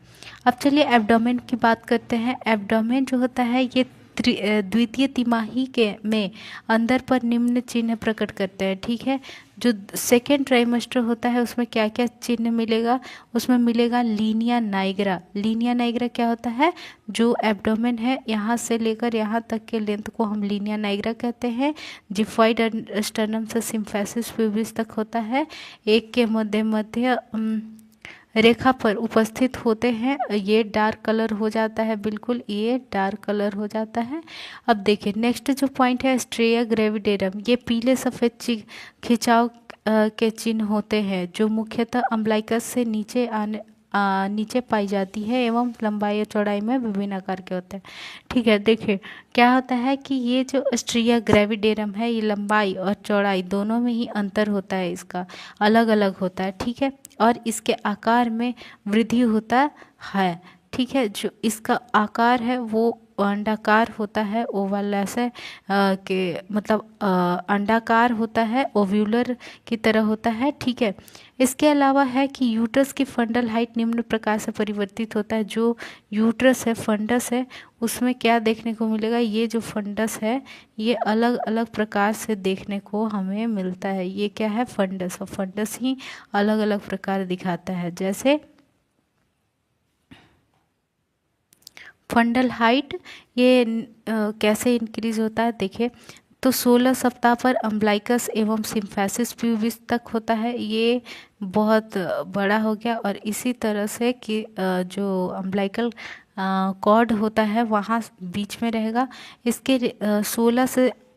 अब चलिए एब्डोमेन की बात करते हैं। एब्डोमेन जो होता है ये द्वितीय तिमाही के में अंदर पर निम्न चिन्ह प्रकट करते हैं, ठीक है। जो सेकेंड ट्राइमेस्टर होता है उसमें क्या क्या चिन्ह मिलेगा, उसमें मिलेगा लीनिया नाइग्रा। लीनिया नाइग्रा क्या होता है, जो एब्डोमेन है यहाँ से लेकर यहाँ तक के लेंथ को हम लीनिया नाइग्रा कहते हैं। जिफॉइड स्टर्नम से सिम्फेसिस प्यूबिस तक होता है, एक के मध्य रेखा पर उपस्थित होते हैं। ये डार्क कलर हो जाता है, बिल्कुल ये डार्क कलर हो जाता है। अब देखिए नेक्स्ट जो पॉइंट है स्ट्रेया ग्रेविडेरम, ये पीले सफ़ेद खिंचाव के चिन्ह होते हैं जो मुख्यतः अम्बलाइकस से नीचे पाई जाती है एवं लंबाई और चौड़ाई में विभिन्न आकार के होते हैं, ठीक है। देखिए क्या होता है कि ये जो स्ट्रिया ग्रेविडेरम है ये लंबाई और चौड़ाई दोनों में ही अंतर होता है, इसका अलग अलग होता है, ठीक है। और इसके आकार में वृद्धि होता है, ठीक है। जो इसका आकार है वो अंडाकार होता है, ओवल ऐसे के मतलब अंडाकार होता है, ओव्यूलर की तरह होता है, ठीक है। इसके अलावा है कि यूट्रस की फंडल हाइट निम्न प्रकार से परिवर्तित होता है। जो यूट्रस है, फंडस है, उसमें क्या देखने को मिलेगा, ये जो फंडस है ये अलग अलग प्रकार से देखने को हमें मिलता है। ये क्या है, फंडस, और फंडस ही अलग अलग प्रकार दिखाता है। जैसे फंडल हाइट ये कैसे इंक्रीज होता है, देखिए तो 16 सप्ताह पर अम्बलाइकस एवं सिम्फेसिस प्यूबिस तक होता है, ये बहुत बड़ा हो गया। और इसी तरह से कि जो अम्बलाइकल कॉर्ड होता है वहाँ बीच में रहेगा। इसके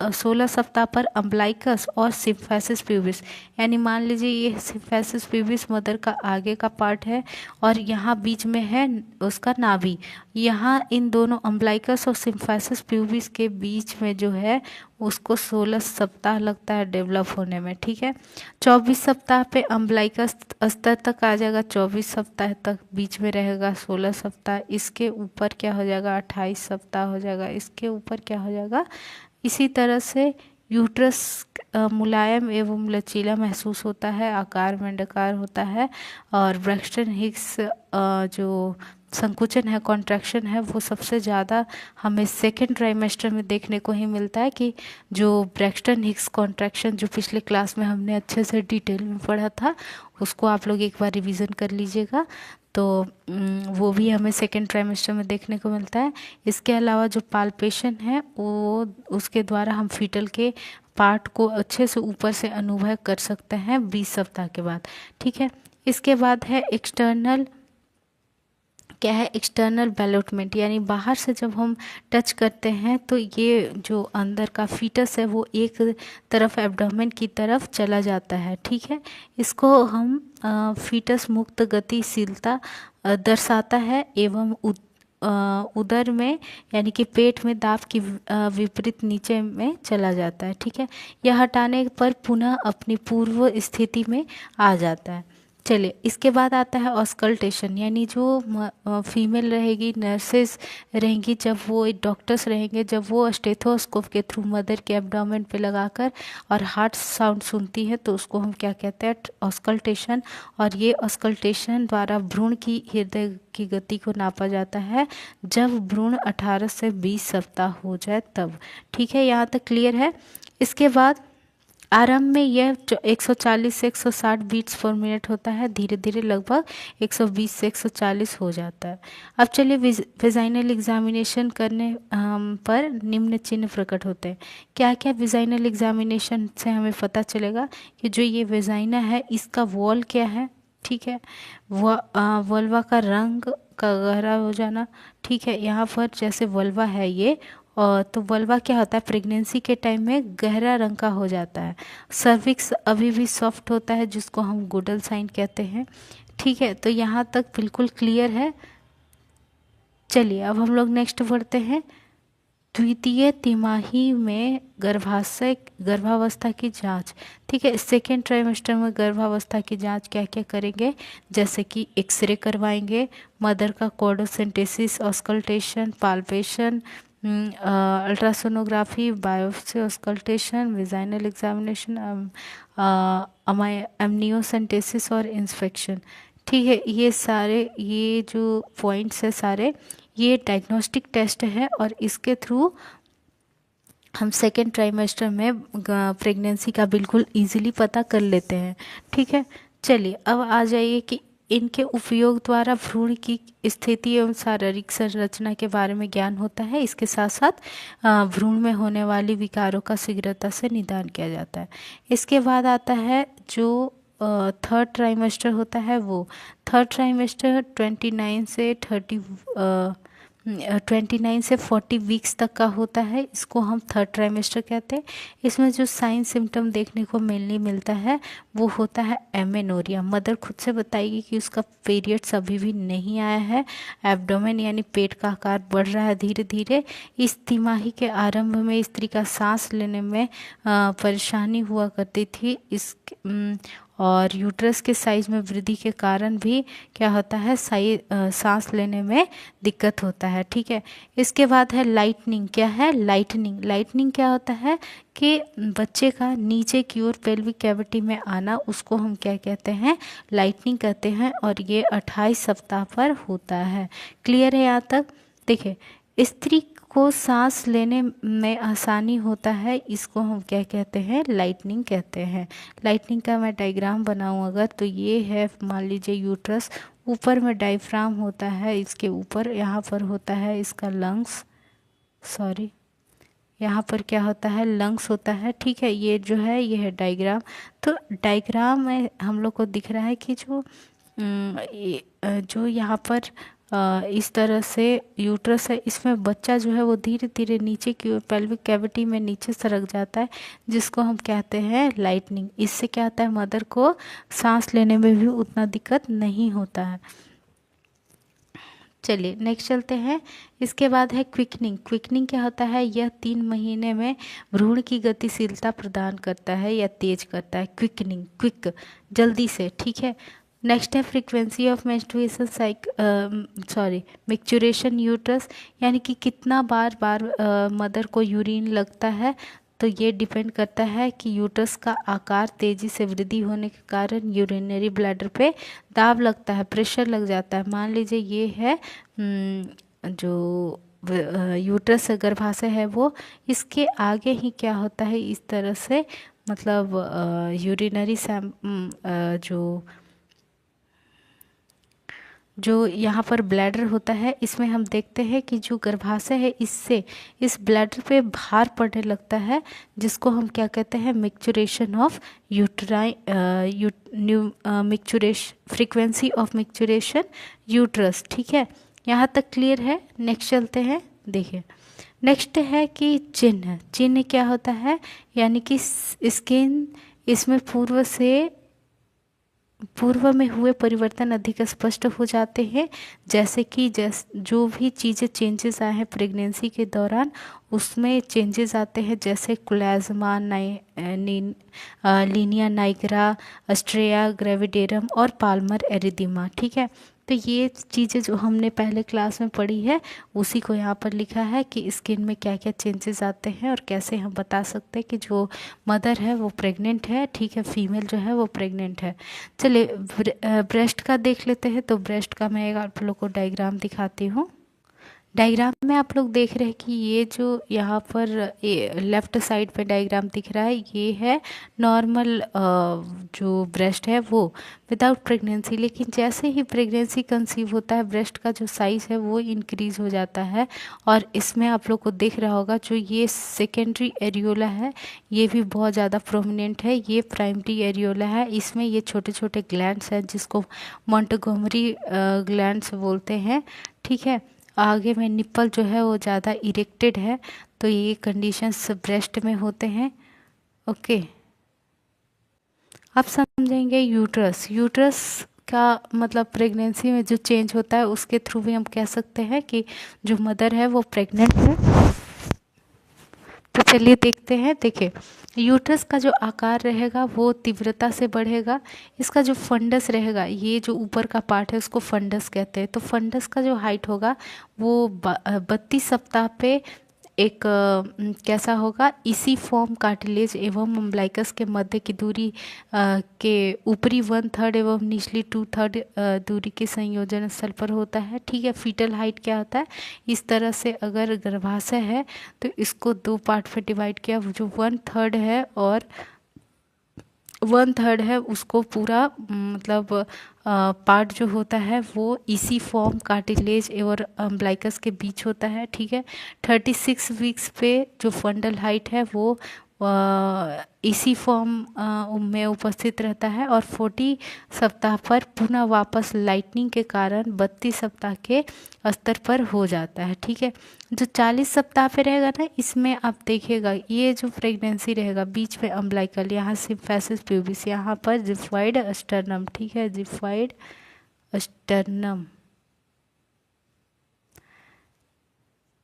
16 सप्ताह पर अम्बलाइकस और सिम्फेसिस प्यूबिस, यानी मान लीजिए ये सिम्फेसिस प्यूबिस मदर का आगे का पार्ट है और यहाँ बीच में है उसका नाभि। यहाँ इन दोनों अम्बलाइकस और सिम्फेसिस प्यूबिस के बीच में जो है उसको 16 सप्ताह लगता है डेवलप होने में, ठीक है। 24 सप्ताह पे अम्बलाइकस स्तर तक आ जाएगा, 24 सप्ताह तक बीच में रहेगा 16 सप्ताह। इसके ऊपर क्या हो जाएगा, 28 सप्ताह हो जाएगा, इसके ऊपर क्या हो जाएगा। इसी तरह से यूट्रस मुलायम एवं लचीला महसूस होता है, आकार में अंडाकार होता है। और ब्रैक्सटन हिक्स जो संकुचन है, कॉन्ट्रैक्शन है, वो सबसे ज़्यादा हमें सेकेंड ट्राइमेस्टर में देखने को ही मिलता है। कि जो ब्रैक्सटन हिक्स कॉन्ट्रैक्शन जो पिछले क्लास में हमने अच्छे से डिटेल में पढ़ा था, उसको आप लोग एक बार रिवीजन कर लीजिएगा, तो वो भी हमें सेकेंड ट्राइमेस्टर में देखने को मिलता है। इसके अलावा जो पाल्पेशन है वो उसके द्वारा हम फीटल के पार्ट को अच्छे से ऊपर से अनुभव कर सकते हैं 20 सप्ताह के बाद, ठीक है। इसके बाद है एक्सटर्नल, क्या है, एक्सटर्नल बैलोटमेंट, यानी बाहर से जब हम टच करते हैं तो ये जो अंदर का फीटस है वो एक तरफ एब्डोमेन की तरफ चला जाता है, ठीक है। इसको हम फीटस मुक्त गतिशीलता दर्शाता है एवं उदर में यानी कि पेट में दाब की विपरीत नीचे में चला जाता है, ठीक है। यह हटाने पर पुनः अपनी पूर्व स्थिति में आ जाता है। चलिए इसके बाद आता है ऑस्कल्टेशन, यानी जो फीमेल रहेगी, नर्सेस रहेंगी, जब वो डॉक्टर्स रहेंगे, जब वो स्टेथोस्कोप के थ्रू मदर के एब्डोमेन पे लगाकर और हार्ट साउंड सुनती है तो उसको हम क्या कहते हैं, ऑस्कल्टेशन। और ये ऑस्कल्टेशन द्वारा भ्रूण की हृदय की गति को नापा जाता है जब भ्रूण 18 से 20 सप्ताह हो जाए तब, ठीक है। यहाँ तक क्लियर है। इसके बाद आरंभ में यह 140 से 160 बीट्स पर मिनट होता है, धीरे धीरे लगभग 120 से 140 हो जाता है। अब चलिए वेजाइनल एग्जामिनेशन करने पर निम्न चिन्ह प्रकट होते हैं। क्या क्या वेजाइनल एग्जामिनेशन से हमें पता चलेगा कि जो ये वेजाइना है इसका वॉल क्या है, ठीक है, वल्वा का रंग का गहरा हो जाना, ठीक है, यहाँ पर जैसे वल्वा है ये, और तो वल्वा क्या होता है प्रेगनेंसी के टाइम में गहरा रंग का हो जाता है। सर्विक्स अभी भी सॉफ्ट होता है जिसको हम गुडल साइन कहते हैं, ठीक है। तो यहाँ तक बिल्कुल क्लियर है। चलिए अब हम लोग नेक्स्ट बढ़ते हैं। द्वितीय तिमाही में गर्भावस्था की जांच, ठीक है। सेकेंड ट्राइमेस्टर में गर्भावस्था की जांच क्या क्या करेंगे, जैसे कि एक्सरे करवाएंगे, मदर का cordocentesis, auscultation, palpation, ultrasonography, biopsy, auscultation, vaginal examination, amniocentesis और इंस्पेक्शन, ठीक है। ये सारे ये जो पॉइंट्स है सारे ये डायग्नोस्टिक टेस्ट है और इसके थ्रू हम सेकेंड ट्राइमेस्टर में प्रेगनेंसी का बिल्कुल इजीली पता कर लेते हैं, ठीक है। चलिए अब आ जाइए कि इनके उपयोग द्वारा भ्रूण की स्थिति एवं शारीरिक संरचना के बारे में ज्ञान होता है। इसके साथ साथ भ्रूण में होने वाली विकारों का शीघ्रता से निदान किया जाता है। इसके बाद आता है जो थर्ड ट्राइमेस्टर होता है, वो थर्ड ट्राइमेस्टर 29 से 40 वीक्स तक का होता है। इसको हम थर्ड ट्राइमेस्टर कहते हैं। इसमें जो साइन सिम्टम देखने को मेनली मिलता है वो होता है एमेनोरिया। मदर खुद से बताएगी कि उसका पीरियड्स अभी भी नहीं आया है। एब्डोमेन यानी पेट का आकार बढ़ रहा है धीरे धीरे। इस तिमाही के आरंभ में स्त्री का सांस लेने में परेशानी हुआ करती थी। और यूट्रस के साइज में वृद्धि के कारण भी क्या होता है सांस लेने में दिक्कत होता है, ठीक है। इसके बाद है लाइटनिंग। क्या है लाइटनिंग क्या होता है कि बच्चे का नीचे की ओर पेल्विक कैविटी में आना, उसको हम क्या कहते हैं लाइटनिंग कहते हैं और ये 28 सप्ताह पर होता है। क्लियर है यहाँ तक। देखिए स्त्री को सांस लेने में आसानी होता है, इसको हम क्या कहते हैं लाइटनिंग कहते हैं। लाइटनिंग का मैं डायग्राम बनाऊं अगर तो ये है, मान लीजिए यूट्रस, ऊपर में डायफ्राम होता है, इसके ऊपर यहाँ पर होता है इसका लंग्स, यहाँ पर क्या होता है लंग्स होता है, ठीक है। ये जो है ये है डायग्राम। तो डायग्राम में हम लोग को दिख रहा है कि जो यहाँ पर इस तरह से यूट्रस है, इसमें बच्चा जो है वो धीरे धीरे नीचे की पेल्विक कैविटी में नीचे सरक जाता है, जिसको हम कहते हैं लाइटनिंग। इससे क्या होता है मदर को सांस लेने में भी उतना दिक्कत नहीं होता है। चलिए नेक्स्ट चलते हैं। इसके बाद है क्विकनिंग क्या होता है, यह 3 महीने में भ्रूण की गतिशीलता प्रदान करता है या तेज करता है। क्विक जल्दी से, ठीक है। नेक्स्ट है फ्रीक्वेंसी ऑफ मिक्चुरेशन यूट्रस, यानी कि कितना बार मदर को यूरिन लगता है। तो ये डिपेंड करता है कि यूट्रस का आकार तेज़ी से वृद्धि होने के कारण यूरिनरी ब्लैडर पे दाब लगता है, प्रेशर लग जाता है। मान लीजिए ये है जो यूट्रस गर्भाशय है वो, इसके आगे ही क्या होता है इस तरह से, मतलब यूरिनरी जो यहाँ पर ब्लैडर होता है, इसमें हम देखते हैं कि जो गर्भाशय है इससे इस ब्लैडर पे भार पड़ने लगता है, जिसको हम क्या कहते हैं micturition of frequency of micturition uterus, ठीक है। यहाँ तक क्लियर है। नेक्स्ट चलते हैं। देखिए नेक्स्ट है कि चिन्ह क्या होता है, यानी कि स्किन, इसमें पूर्व में हुए परिवर्तन अधिक स्पष्ट हो जाते हैं। जैसे कि जो भी चीज़ें चेंजेस आए हैं प्रेगनेंसी के दौरान, उसमें चेंजेस आते हैं, जैसे क्लेज़्मा, लीनिया नाइग्रा, अस्ट्रेया ग्रेविडेरम और पाल्मर एरिदीमा, ठीक है। तो ये चीज़ें जो हमने पहले क्लास में पढ़ी है उसी को यहाँ पर लिखा है कि स्किन में क्या क्या चेंजेस आते हैं और कैसे हम बता सकते हैं कि जो मदर है वो प्रेग्नेंट है, ठीक है, फीमेल जो है वो प्रेग्नेंट है। चलिए ब्रेस्ट का देख लेते हैं। तो ब्रेस्ट का मैं आप लोग को डायग्राम दिखाती हूँ। डायग्राम में आप लोग देख रहे हैं कि ये जो यहाँ पर लेफ्ट साइड पे डायग्राम दिख रहा है, ये है नॉर्मल जो ब्रेस्ट है वो विदाउट प्रेगनेंसी। लेकिन जैसे ही प्रेगनेंसी कंसीव होता है, ब्रेस्ट का जो साइज़ है वो इंक्रीज़ हो जाता है। और इसमें आप लोग को दिख रहा होगा जो ये सेकेंडरी एरियोला है, ये भी बहुत ज़्यादा प्रोमिनेंट है। ये प्राइमरी एरियोला है, इसमें ये छोटे छोटे ग्लैंड्स हैं जिसको मोंटगोमरी ग्लैंड्स बोलते हैं। ठीक है, आगे में निप्पल जो है वो ज़्यादा इरेक्टेड है, तो ये कंडीशंस ब्रेस्ट में होते हैं। ओके, अब समझेंगे यूट्रस। यूट्रस का मतलब प्रेगनेंसी में जो चेंज होता है उसके थ्रू भी हम कह सकते हैं कि जो मदर है वो प्रेग्नेंट है। तो चलिए देखते हैं। देखिए, यूट्रस का जो आकार रहेगा वो तीव्रता से बढ़ेगा। इसका जो फंडस रहेगा, ये जो ऊपर का पार्ट है उसको फंडस कहते हैं। तो फंडस का जो हाइट होगा वो 32 सप्ताह पे एक कैसा होगा, इसी फॉर्म कार्टिलेज एवं अम्बलाइकस के मध्य की दूरी के ऊपरी 1/3 एवं निचली 2/3 दूरी के संयोजन स्थल पर होता है। ठीक है, फीटल हाइट क्या होता है, इस तरह से अगर गर्भाशय है तो इसको 2 पार्ट में डिवाइड किया, जो 1/3 है और 1/3 है उसको पूरा मतलब पार्ट जो होता है वो इसी फॉर्म कार्टिलेज और अम्बलाइकस के बीच होता है। ठीक है, 36 वीक्स पे जो फंडल हाइट है वो इसी फॉर्म में उपस्थित रहता है और 40 सप्ताह पर पुनः वापस लाइटनिंग के कारण 32 सप्ताह के स्तर पर हो जाता है। ठीक है, जो 40 सप्ताह पे रहेगा ना, इसमें आप देखिएगा ये जो प्रेगनेंसी रहेगा बीच में अम्बलाइकल, यहाँ सिम्फेसिस प्यूबिस, यहाँ पर जिफाइड स्टर्नम। ठीक है, जिफाइड स्टर्नम।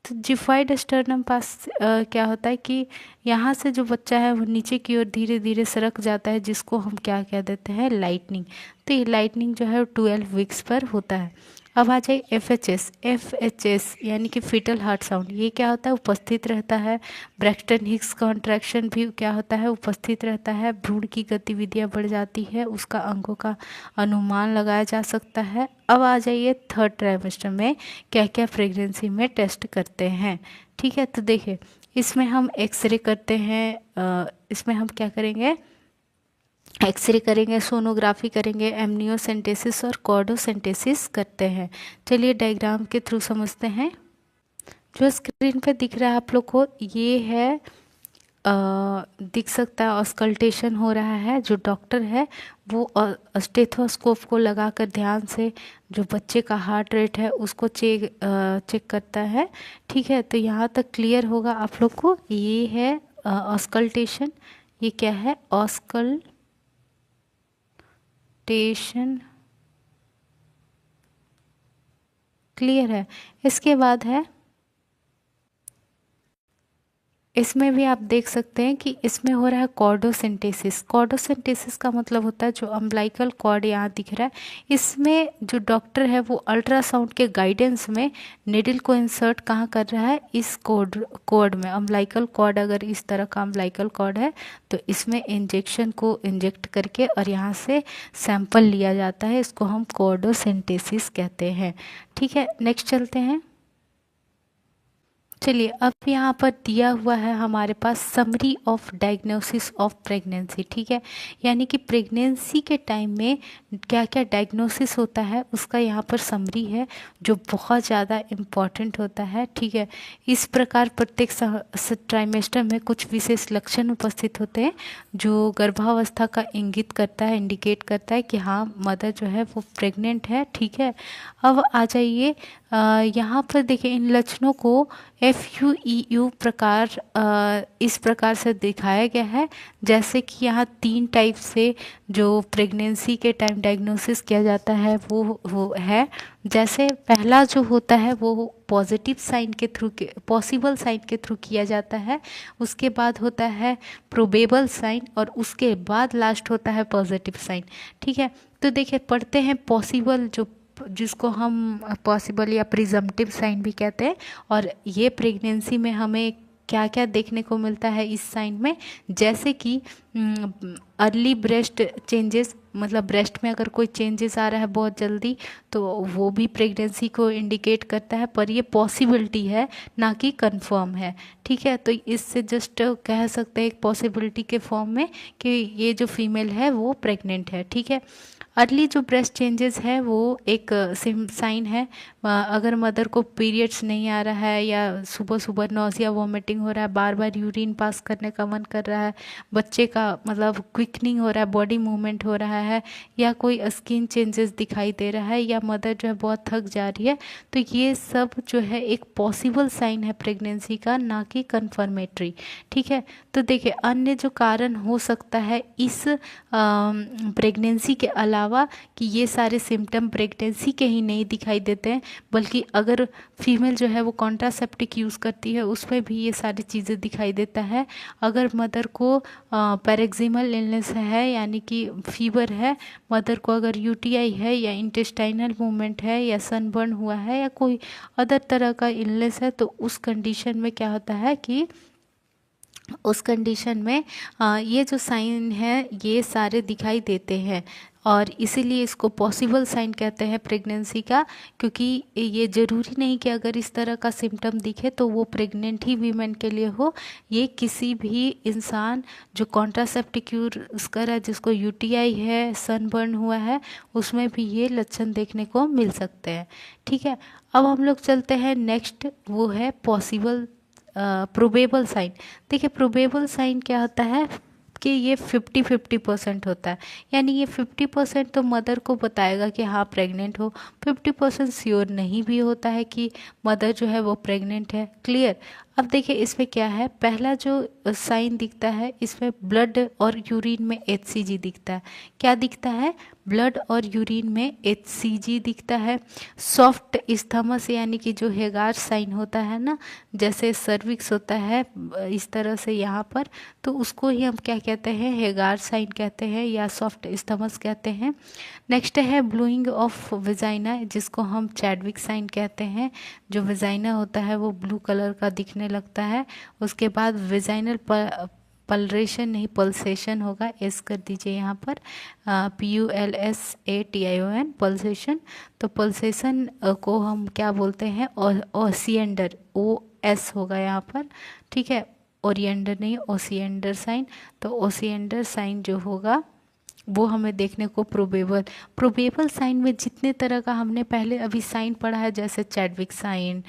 तो जिफाइड स्टर्नम पास क्या होता है कि यहाँ से जो बच्चा है वो नीचे की ओर धीरे धीरे सरक जाता है, जिसको हम क्या कह देते हैं, लाइटनिंग। तो ये लाइटनिंग जो है 12 वीक्स पर होता है। अब आ जाए FHS। FHS यानी कि फीटल हार्ट साउंड, ये क्या होता है, उपस्थित रहता है। ब्रैक्सटन हिक्स कॉन्ट्रैक्शन भी क्या होता है, उपस्थित रहता है। भ्रूण की गतिविधियाँ बढ़ जाती है, उसका अंगों का अनुमान लगाया जा सकता है। अब आ जाइए 3rd ट्राइमेस्टर में क्या क्या प्रेगनेंसी में टेस्ट करते हैं। ठीक है, तो देखिए इसमें हम एक्सरे करते हैं। इसमें हम क्या करेंगे, एक्सरे करेंगे, सोनोग्राफी करेंगे, एमनियोसेंटेसिस और कॉर्डोसेंटेसिस करते हैं। चलिए डायग्राम के थ्रू समझते हैं। जो स्क्रीन पे दिख रहा है आप लोग को, ये है दिख सकता है ऑस्कल्टेशन हो रहा है। जो डॉक्टर है वो स्टेथोस्कोप को लगाकर ध्यान से जो बच्चे का हार्ट रेट है उसको चेक करता है। ठीक है, तो यहाँ तक क्लियर होगा आप लोग को। ये है ऑस्कल्टेशन। ये क्या है, ऑस्कल्टेशन। क्लियर है। इसके बाद है, इसमें भी आप देख सकते हैं कि इसमें हो रहा है कॉर्डोसेंटेसिस। कॉर्डोसेंटेसिस का मतलब होता है जो अम्बलाइकल कॉर्ड यहाँ दिख रहा है, इसमें जो डॉक्टर है वो अल्ट्रासाउंड के गाइडेंस में निडल को इंसर्ट कहाँ कर रहा है, इस कॉर्ड में। अम्बलाइकल कॉर्ड अगर इस तरह का अम्बलाइकल कॉर्ड है तो इसमें इंजेक्शन को इंजेक्ट करके और यहाँ से सैंपल लिया जाता है, इसको हम कॉर्डोसेंटेसिस कहते हैं। ठीक है, नेक्स्ट चलते हैं। चलिए, अब यहाँ पर दिया हुआ है हमारे पास summary of diagnosis of pregnancy. ठीक है, यानी कि प्रेगनेंसी के टाइम में क्या क्या डायग्नोसिस होता है उसका यहाँ पर समरी है, जो बहुत ज़्यादा इम्पॉर्टेंट होता है। ठीक है, इस प्रकार प्रत्येक ट्राइमेस्टर में कुछ विशेष लक्षण उपस्थित होते हैं जो गर्भावस्था का इंगित करता है, इंडिकेट करता है कि हाँ मदर जो है वो प्रेग्नेंट है। ठीक है, अब आ जाइए यहाँ पर देखिए, इन लक्षणों को FUEU प्रकार इस प्रकार से दिखाया गया है। जैसे कि यहाँ 3 टाइप से जो प्रेगनेंसी के टाइम डायग्नोसिस किया जाता है वो है। जैसे पहला जो होता है वो पॉजिटिव साइन के थ्रू, पॉसिबल साइन के थ्रू किया जाता है। उसके बाद होता है प्रोबेबल साइन और उसके बाद लास्ट होता है पॉजिटिव साइन। ठीक है, तो देखिए पढ़ते हैं पॉसिबल, जो जिसको हम पॉसिबल या प्रिजम्पटिव साइन भी कहते हैं। और ये प्रेगनेंसी में हमें क्या क्या देखने को मिलता है इस साइन में, जैसे कि अर्ली ब्रेस्ट चेंजेस, मतलब ब्रेस्ट में अगर कोई चेंजेस आ रहा है बहुत जल्दी तो वो भी प्रेगनेंसी को इंडिकेट करता है, पर ये पॉसिबिलिटी है ना कि कंफर्म है। ठीक है, तो इससे जस्ट कह सकते हैं एक पॉसिबिलिटी के फॉर्म में कि ये जो फीमेल है वो प्रेग्नेंट है। ठीक है, अर्ली जो ब्रेस्ट चेंजेस है वो एक साइन है। अगर मदर को पीरियड्स नहीं आ रहा है या सुबह सुबह नौजिया वॉमिटिंग हो रहा है, बार बार यूरिन पास करने का मन कर रहा है, बच्चे का मतलब क्विकनिंग हो रहा है, बॉडी मूवमेंट हो रहा है, या कोई स्किन चेंजेस दिखाई दे रहा है, या मदर जो है बहुत थक जा रही है, तो ये सब जो है एक पॉसिबल साइन है प्रेगनेंसी का, ना कि कन्फर्मेटरी। ठीक है, तो देखिए अन्य जो कारण हो सकता है इस प्रेगनेंसी के अलावा कि ये सारे सिम्टम प्रेगनेंसी के ही नहीं दिखाई देते हैं, बल्कि अगर फीमेल जो है वो कॉन्ट्रासेप्टिक यूज़ करती है उसमें भी ये सारी चीज़ें दिखाई देता है। अगर मदर को पैरेक्सिमल इलनेस है यानी कि फीवर है, मदर को अगर यूटीआई है या इंटेस्टाइनल मूवमेंट है या सनबर्न हुआ है या कोई अदर तरह का इलनेस है, तो उस कंडीशन में क्या होता है कि उस कंडीशन में ये जो साइन है ये सारे दिखाई देते हैं, और इसीलिए इसको पॉसिबल साइन कहते हैं प्रेगनेंसी का, क्योंकि ये ज़रूरी नहीं कि अगर इस तरह का सिम्टम दिखे तो वो प्रेग्नेंट ही वीमेन के लिए हो। ये किसी भी इंसान जो कॉन्ट्रासेप्टिव यूज़ कर रहा है, जिसको यूटीआई है, सनबर्न हुआ है, उसमें भी ये लक्षण देखने को मिल सकते हैं। ठीक है, अब हम लोग चलते हैं नेक्स्ट, वो है पॉसिबल प्रोबेबल साइन। देखिए प्रोबेबल साइन क्या होता है कि ये 50-50% होता है, यानी ये 50% तो मदर को बताएगा कि हाँ प्रेग्नेंट हो, 50% श्योर नहीं भी होता है कि मदर जो है वो प्रेग्नेंट है। क्लियर। अब देखिए इसमें क्या है, पहला जो साइन दिखता है इसमें ब्लड और यूरिन में HCG दिखता है। क्या दिखता है? ब्लड और यूरिन में HCG दिखता है। सॉफ्ट इस्थमस यानी कि जो हेगार साइन होता है ना, जैसे सर्विक्स होता है इस तरह से यहाँ पर, तो उसको ही हम क्या कहते हैं, हेगार साइन कहते हैं या सॉफ्ट इस्थमस कहते हैं। नेक्स्ट है ब्लूइंग ऑफ विजाइना, जिसको हम चैडविक साइन कहते हैं। जो विजाइना होता है वो ब्लू कलर का दिखने लगता है। उसके बाद विजाइनल पल्रेशन नहीं पल्सेशन होगा, एस कर दीजिए यहाँ पर, PULSATION पल्सेशन। तो पल्सेशन को हम क्या बोलते हैं, ओसिएंडर, OS होगा यहाँ पर। ठीक है, ओरिएंडर नहीं, ओसिएंडर साइन। तो ओसिएंडर साइन जो होगा वो हमें देखने को प्रोबेबल साइन में जितने तरह का हमने पहले अभी साइन पढ़ा है, जैसे Chadwick sign,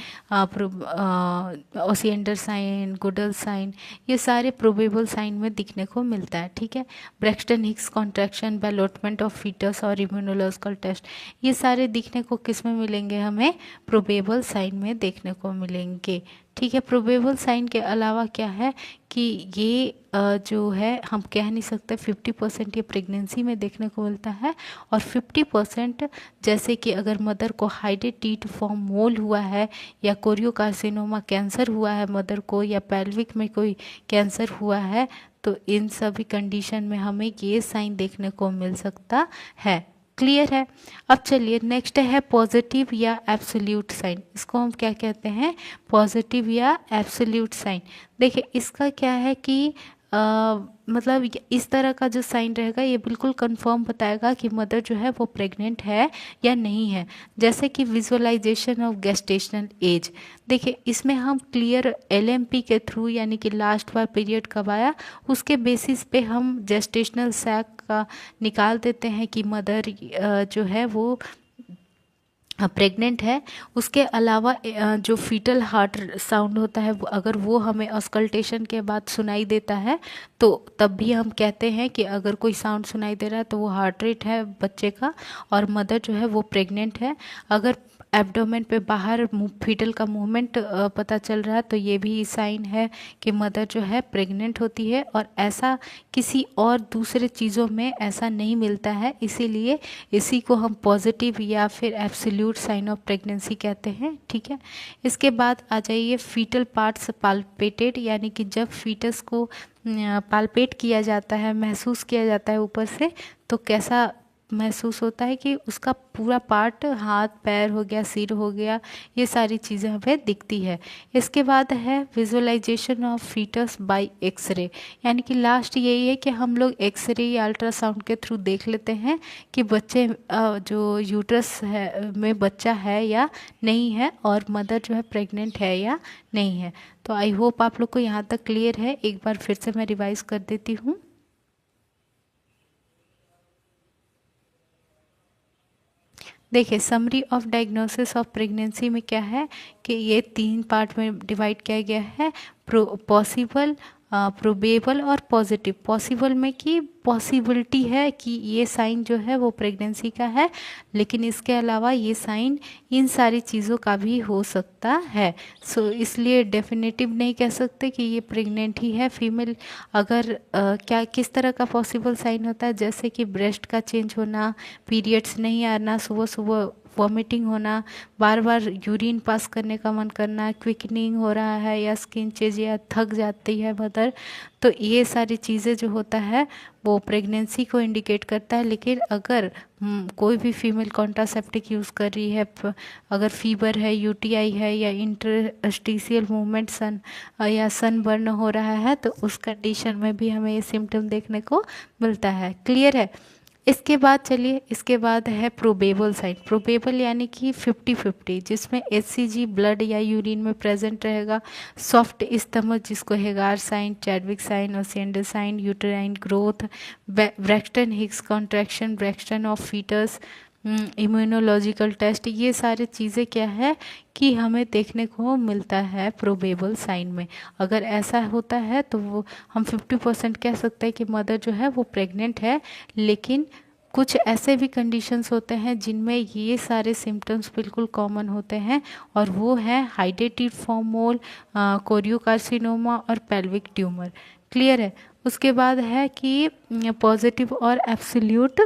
Osiander sign, Goodell sign, ये सारे प्रोबेबल साइन में दिखने को मिलता है। ठीक है, Braxton Hicks contraction, ballottement of foetus और इम्यूनोलॉजिकल टेस्ट, ये सारे दिखने को किस में मिलेंगे, हमें प्रोबेबल साइन में देखने को मिलेंगे। ठीक है, प्रोबेबल साइन के अलावा क्या है कि ये जो है हम कह नहीं सकते 50% ये प्रेगनेंसी में देखने को मिलता है, और 50% जैसे कि अगर मदर को हाइडेटीट फॉर्म मोल हुआ है या कोरियोकार्सिनोमा कैंसर हुआ है मदर को, या पेल्विक में कोई कैंसर हुआ है, तो इन सभी कंडीशन में हमें ये साइन देखने को मिल सकता है। क्लियर है। अब चलिए नेक्स्ट है पॉजिटिव या एब्सोल्यूट साइन। इसको हम क्या कहते हैं, पॉजिटिव या एब्सोल्यूट साइन। देखिए इसका क्या है कि मतलब इस तरह का जो साइन रहेगा ये बिल्कुल कंफर्म बताएगा कि मदर जो है वो प्रेग्नेंट है या नहीं है। जैसे कि विजुअलाइजेशन ऑफ गेस्टेशनल एज, देखिए इसमें हम क्लियर LMP के थ्रू, यानी कि लास्ट बार पीरियड कब आया उसके बेसिस पे हम जेस्टेशनल सैक का निकाल देते हैं कि मदर जो है वो प्रेग्नेंट है। उसके अलावा जो फीटल हार्ट साउंड होता है अगर वो हमें ऑस्कल्टेशन के बाद सुनाई देता है तो तब भी हम कहते हैं कि अगर कोई साउंड सुनाई दे रहा है तो वो हार्ट रेट है बच्चे का और मदर जो है वो प्रेग्नेंट है। अगर एब्डोमेन पे बाहर फीटल का मूवमेंट पता चल रहा है तो ये भी साइन है कि मदर जो है प्रेग्नेंट होती है, और ऐसा किसी और दूसरे चीज़ों में ऐसा नहीं मिलता है, इसीलिए इसी को हम पॉजिटिव या फिर एब्सोल्यूट साइन ऑफ प्रेगनेंसी कहते हैं। ठीक है, इसके बाद आ जाइए फीटल पार्ट्स पाल्पेटेड, यानी कि जब फीटस को पाल्पेट किया जाता है, महसूस किया जाता है ऊपर से, तो कैसा महसूस होता है कि उसका पूरा पार्ट, हाथ पैर हो गया, सिर हो गया, ये सारी चीज़ें हमें दिखती है। इसके बाद है visualisation of foetus by X-ray, यानी कि लास्ट यही है कि हम लोग एक्सरे या अल्ट्रासाउंड के थ्रू देख लेते हैं कि बच्चे जो यूट्रस है में बच्चा है या नहीं है, और मदर जो है प्रेग्नेंट है या नहीं है। तो आई होप आप लोग को यहाँ तक क्लियर है। एक बार फिर से मैं रिवाइज कर देती हूँ। देखिए, summary of diagnosis of pregnancy में क्या है कि ये 3 पार्ट में डिवाइड किया गया है, पॉसिबल, प्रोबेबल और पॉजिटिव। पॉसिबल में कि पॉसिबिलिटी है कि ये साइन जो है वो प्रेगनेंसी का है, लेकिन इसके अलावा ये साइन इन सारी चीज़ों का भी हो सकता है। इसलिए डेफिनेटिव नहीं कह सकते कि ये प्रेग्नेंट ही है फीमेल। अगर क्या किस तरह का पॉसिबल साइन होता है, जैसे कि ब्रेस्ट का चेंज होना, पीरियड्स नहीं आना, सुबह सुबह वॉमिटिंग होना, बार बार यूरिन पास करने का मन करना, क्विकनिंग हो रहा है या स्किन चेंज या थक जाती है मदर, तो ये सारी चीज़ें जो होता है वो प्रेगनेंसी को इंडिकेट करता है। लेकिन अगर कोई भी फीमेल कॉन्ट्रासेप्टिक यूज़ कर रही है, अगर फीवर है, यूटीआई है या इंटरस्टिशियल मूवमेंट सन या सनबर्न हो रहा है, तो उस कंडीशन में भी हमें ये सिम्टम देखने को मिलता है। क्लियर है। इसके बाद चलिए, इसके बाद है प्रोबेबल साइन। प्रोबेबल यानी कि 50-50, जिसमें एचसीजी ब्लड या यूरिन में प्रेजेंट रहेगा, सॉफ्ट स्टमक जिसको हेगार साइन, चैडविक साइन और sender sign, uterine growth, Braxton Hicks contraction, Braxton of foetus, immunological test, ये सारी चीज़ें क्या है कि हमें देखने को मिलता है प्रोबेबल साइन में। अगर ऐसा होता है तो वो हम 50% कह सकते हैं कि मदर जो है वो प्रेग्नेंट है। लेकिन कुछ ऐसे भी कंडीशंस होते हैं जिनमें ये सारे सिम्टम्स बिल्कुल कॉमन होते हैं, और वो है हाइडेटिव फॉर्मोल, कोरियोकार्सिनोमा और पेल्विक ट्यूमर। क्लियर है। उसके बाद है कि पॉजिटिव और एब्सोल्यूट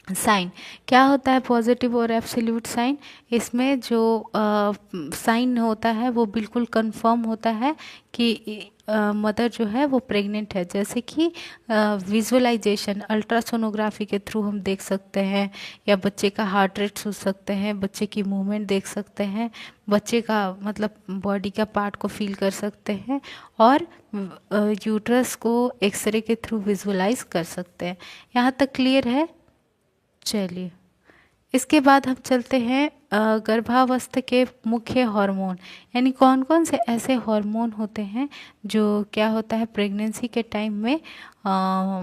साइन। क्या होता है पॉजिटिव और एब्सोल्यूट साइन? इसमें जो साइन होता है वो बिल्कुल कंफर्म होता है कि मदर जो है वो प्रेग्नेंट है। जैसे कि विजुअलाइजेशन अल्ट्रासोनोग्राफी के थ्रू हम देख सकते हैं, या बच्चे का हार्ट रेट सुन सकते हैं, बच्चे की मूवमेंट देख सकते हैं, बच्चे का मतलब बॉडी का पार्ट को फील कर सकते हैं, और यूट्रस को एक्सरे के थ्रू विजुअलाइज कर सकते हैं। यहाँ तक क्लियर है। चलिए, इसके बाद हम चलते हैं गर्भावस्था के मुख्य हार्मोन, यानी कौन कौन से ऐसे हार्मोन होते हैं जो क्या होता है प्रेगनेंसी के टाइम में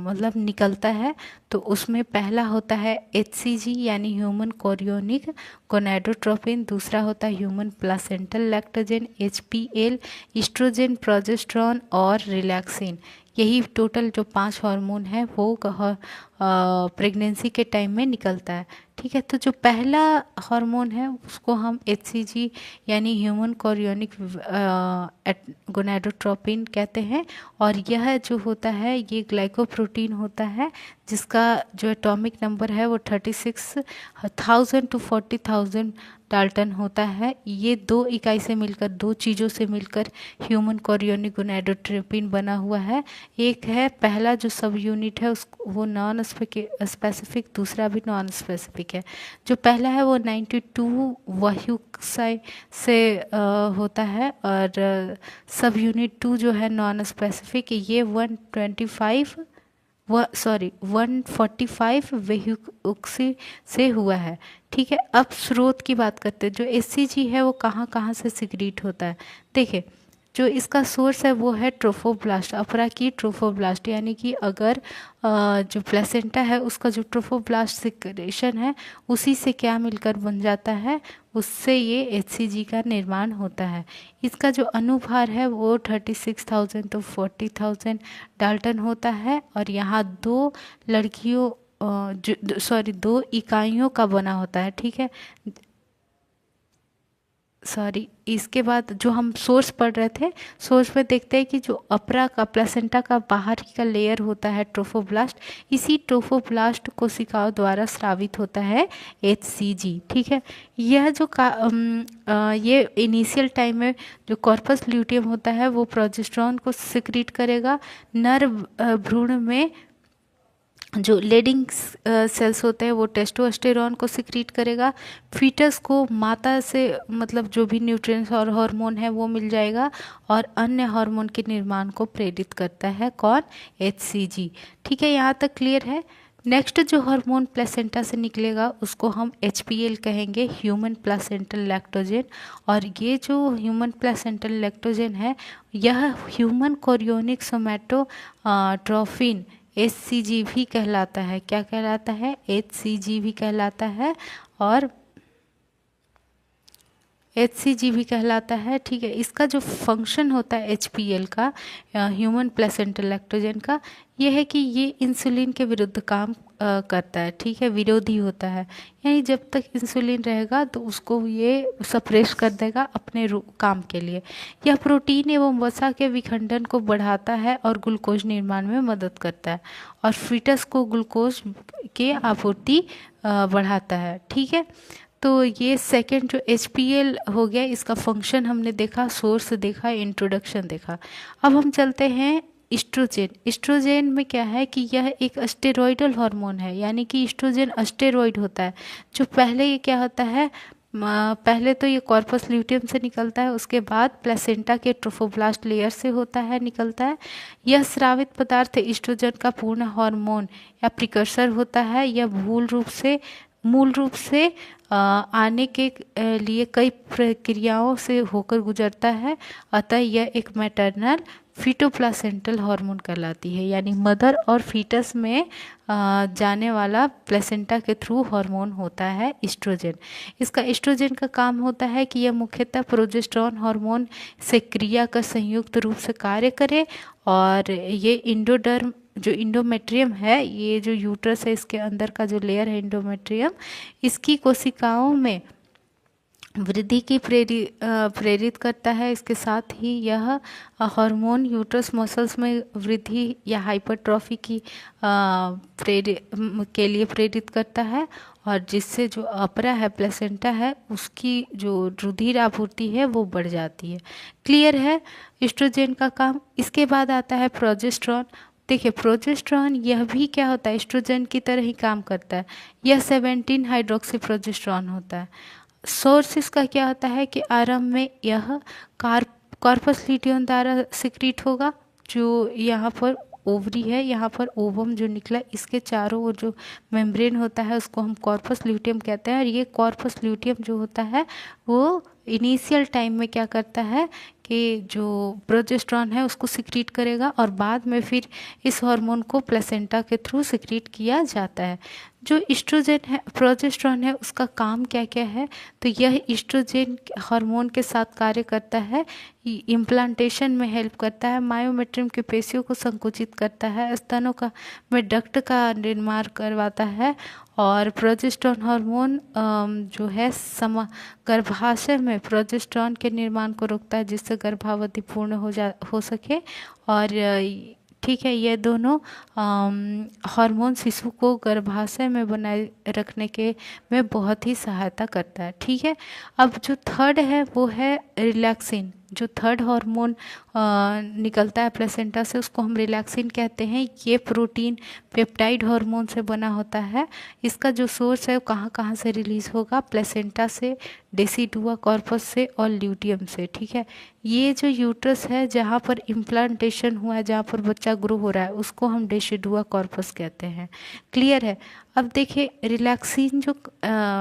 मतलब निकलता है। तो उसमें पहला होता है एचसीजी यानी ह्यूमन कोरियोनिक गोनाडोट्रोपिन, दूसरा होता है human placental lactogen, HPL, oestrogen, progesterone और रिलैक्सिन। यही टोटल जो 5 हार्मोन है वो प्रेगनेंसी के टाइम में निकलता है। ठीक है, तो जो पहला हार्मोन है उसको हम एचसीजी यानी ह्यूमन कोरियोनिक गोनाडोट्रोपिन कहते हैं, और यह जो होता है ये ग्लाइकोप्रोटीन होता है, जिसका जो एटॉमिक नंबर है वो 36,000 to 40,000 डाल्टन होता है। ये 2 इकाई से मिलकर, 2 चीज़ों से मिलकर ह्यूमन कोरियोनिक गोनाडोट्रोपिन बना हुआ है। एक है पहला जो सब यूनिट है वो नॉन स्पेसिफिक, दूसरा भी नॉन स्पेसिफिक है। जो पहला है वो 92 वायुक्साई से होता है, और सब यूनिट 2 जो है नॉन स्पेसिफिक, ये 145 वेहुक्सी से हुआ है। ठीक है, अब स्रोत की बात करते हैं। जो एचसीजी है वो कहाँ कहाँ से सिक्रीट होता है। देखिए, जो इसका सोर्स है वो है ट्रोफोब्लास्ट, अपरा की ट्रोफोब्लास्ट, यानी कि अगर जो प्लेसेंटा है उसका जो ट्रोफोब्लास्ट सिक्रेशन है उसी से क्या मिलकर बन जाता है, उससे ये एचसीजी का निर्माण होता है। इसका जो अनुभार है वो 36,000 to 40,000 डाल्टन होता है, और यहाँ 2 लड़कियों 2 इकाइयों का बना होता है। ठीक है, इसके बाद जो हम सोर्स पढ़ रहे थे, सोर्स में देखते हैं कि जो अपरा का प्लेसेंटा का बाहर का लेयर होता है ट्रोफोब्लास्ट, इसी ट्रोफोब्लास्ट कोशिकाओं द्वारा स्रावित होता है एचसीजी। ठीक है, यह जो ये इनिशियल टाइम में जो कॉर्पस ल्यूटियम होता है वो प्रोजेस्टेरॉन को सिक्रीट करेगा। नर भ्रूण में जो लेडिंग सेल्स होते हैं वो टेस्टोस्टेरोन को सिक्रीट करेगा। फीटस को माता से मतलब जो भी न्यूट्रिएंट्स और हार्मोन है वो मिल जाएगा, और अन्य हार्मोन के निर्माण को प्रेरित करता है कौन, HCG। ठीक है, यहाँ तक क्लियर है। नेक्स्ट जो हार्मोन प्लेसेंटा से निकलेगा उसको हम HPL कहेंगे, ह्यूमन प्लेसेंटल लैक्टोजेन। और ये जो ह्यूमन प्लेसेंटल लैक्टोजेन है यह ह्यूमन कोरियोनिक सोमैटोट्रोफिन HCG भी कहलाता है। क्या कहलाता है, HCG भी कहलाता है, और HCG भी कहलाता है। ठीक है, इसका जो फंक्शन होता है HPL का, ह्यूमन प्लेसेंटल लैक्टोजेन का, ये है कि ये इंसुलिन के विरुद्ध काम करता है। ठीक है, विरोधी होता है, यानी जब तक इंसुलिन रहेगा तो उसको ये सप्रेस कर देगा अपने काम के लिए। यह प्रोटीन एवं वसा के विखंडन को बढ़ाता है और ग्लूकोज निर्माण में मदद करता है, और फीटस को ग्लूकोज के आपूर्ति बढ़ाता है। ठीक है, तो ये सेकंड जो HPL हो गया, इसका फंक्शन हमने देखा, सोर्स देखा, इंट्रोडक्शन देखा। अब हम चलते हैं इस्ट्रोजेन। इस्ट्रोजेन में क्या है कि यह एक स्टेरॉयडल हार्मोन है, यानी कि इस्ट्रोजेन स्टेरॉयड होता है। जो पहले ये क्या होता है, पहले तो ये कॉर्पस ल्यूटियम से निकलता है, उसके बाद प्लेसेंटा के ट्रोफोब्लास्ट लेयर से होता है, निकलता है। यह स्रावित पदार्थ इस्ट्रोजन का पूर्ण हार्मोन या प्रिकर्सर होता है। यह मूल रूप से आने के लिए कई प्रक्रियाओं से होकर गुजरता है, अतः यह एक मैटरनल फीटोप्लासेंटल हार्मोन कहलाती है, यानी मदर और फीटस में जाने वाला प्लेसेंटा के थ्रू हार्मोन होता है इस्ट्रोजेन। इसका इस्ट्रोजेन का काम होता है कि यह मुख्यतः प्रोजेस्टेरॉन हार्मोन से क्रिया कर संयुक्त रूप से कार्य करे, और ये इंडोडर्म जो इंडोमेट्रियम है, ये जो यूट्रस है इसके अंदर का जो लेयर है इंडोमेट्रियम, इसकी कोशिकाओं में वृद्धि की प्रेरित करता है। इसके साथ ही यह हार्मोन यूट्रस मसल्स में वृद्धि या हाइपरट्रॉफी की के लिए प्रेरित करता है, और जिससे जो अपरा है, प्लेसेंटा है, उसकी जो रुधिर आपूर्ति है वो बढ़ जाती है। क्लियर है एस्ट्रोजन का काम। इसके बाद आता है प्रोजेस्टेरॉन। देखिए प्रोजेस्टेरॉन यह भी क्या होता है, एस्ट्रोजन की तरह ही काम करता है। यह 17 हाइड्रोक्सी प्रोजेस्टेरॉन होता है। सोर्स इसका क्या होता है कि आरंभ में यह कॉर्पस ल्यूटियम द्वारा सिक्रीट होगा। जो यहाँ पर ओवरी है, यहाँ पर ओवम जो निकला, इसके चारों ओर जो मेम्ब्रेन होता है उसको हम कॉर्पस ल्यूटियम कहते हैं। और ये कॉर्पस ल्यूटियम जो होता है वो इनिशियल टाइम में क्या करता है कि जो प्रोजेस्टेरॉन है उसको सिक्रीट करेगा, और बाद में फिर इस हार्मोन को प्लेसेंटा के थ्रू सिक्रीट किया जाता है। जो इस्ट्रोजन है, प्रोजेस्टेरॉन है, उसका काम क्या क्या है, तो यह इस्ट्रोजन हार्मोन के साथ कार्य करता है, इम्प्लांटेशन में हेल्प करता है, मायोमेट्रियम के पेशियों को संकुचित करता है, स्तनों का में डक्ट का निर्माण करवाता है, और प्रोजेस्टेरॉन हार्मोन जो है गर्भाशय में प्रोजेस्टेरॉन के निर्माण को रोकता है, जिससे गर्भावधि पूर्ण हो सके। और ठीक है, ये दोनों हार्मोन शिशु को गर्भाशय में बनाए रखने के में बहुत ही सहायता करता है। ठीक है, अब जो थर्ड है वो है रिलैक्सिन। जो थर्ड हार्मोन निकलता है प्लेसेंटा से उसको हम रिलैक्सिन कहते हैं। ये प्रोटीन पेप्टाइड हार्मोन से बना होता है। इसका जो सोर्स है वो कहाँ कहाँ से रिलीज होगा, प्लेसेंटा से, डेसिडुआ कॉर्पस से और ल्यूटियम से। ठीक है, ये जो यूट्रस है जहाँ पर इम्प्लांटेशन हुआ है, जहाँ पर बच्चा ग्रो हो रहा है, उसको हम डेसिडुआ कॉर्पस कहते हैं। क्लियर है। अब देखिए रिलैक्सिन जो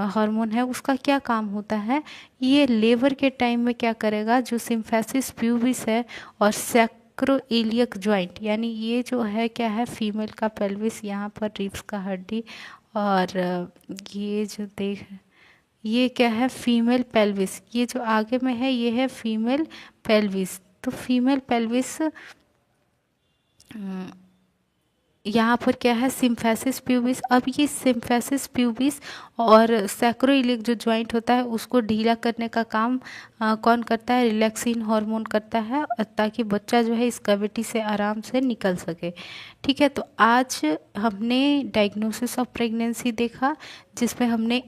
हार्मोन है उसका क्या काम होता है, ये लेबर के टाइम में क्या करेगा, जो सिम्फेसिस प्यूबिस है और सैक्रोइलियक जॉइंट, यानी ये जो है क्या है, फीमेल का पेल्विस, यहाँ पर रिब्स का हड्डी, और ये जो ये क्या है, फीमेल पेल्विस, ये जो आगे में है ये है फीमेल पेल्विस। तो फीमेल पेल्विस यहाँ पर क्या है, सिम्फेसिस प्यूबिस। अब ये सिम्फेसिस प्यूबिस और सैक्रोइलियक जो जॉइंट होता है उसको ढीला करने का काम कौन करता है, रिलैक्सिन हार्मोन करता है, ताकि बच्चा जो है इस कैविटी से आराम से निकल सके। ठीक है, तो आज हमने डायग्नोसिस ऑफ प्रेगनेंसी देखा, जिसमें हमने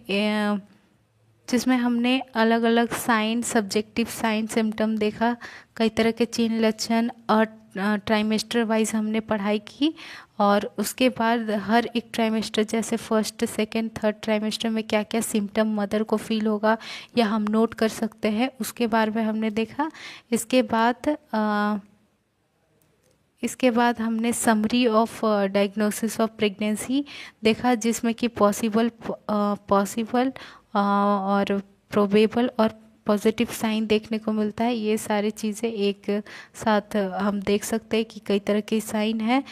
जिसमें हमने अलग अलग साइन, सब्जेक्टिव साइन, सिम्टम देखा, कई तरह के चिन्ह, लक्षण और ट्राइमेस्टर वाइज हमने पढ़ाई की। और उसके बाद हर एक ट्राइमेस्टर, जैसे फर्स्ट, सेकंड, थर्ड ट्राइमेस्टर में क्या क्या सिम्टम मदर को फील होगा या हम नोट कर सकते हैं, उसके बारे में हमने देखा। इसके बाद हमने summary of diagnosis of pregnancy देखा, जिसमें कि पॉसिबल और प्रोबेबल और पॉजिटिव साइन देखने को मिलता है। ये सारी चीज़ें एक साथ हम देख सकते हैं कि कई तरह के साइन हैं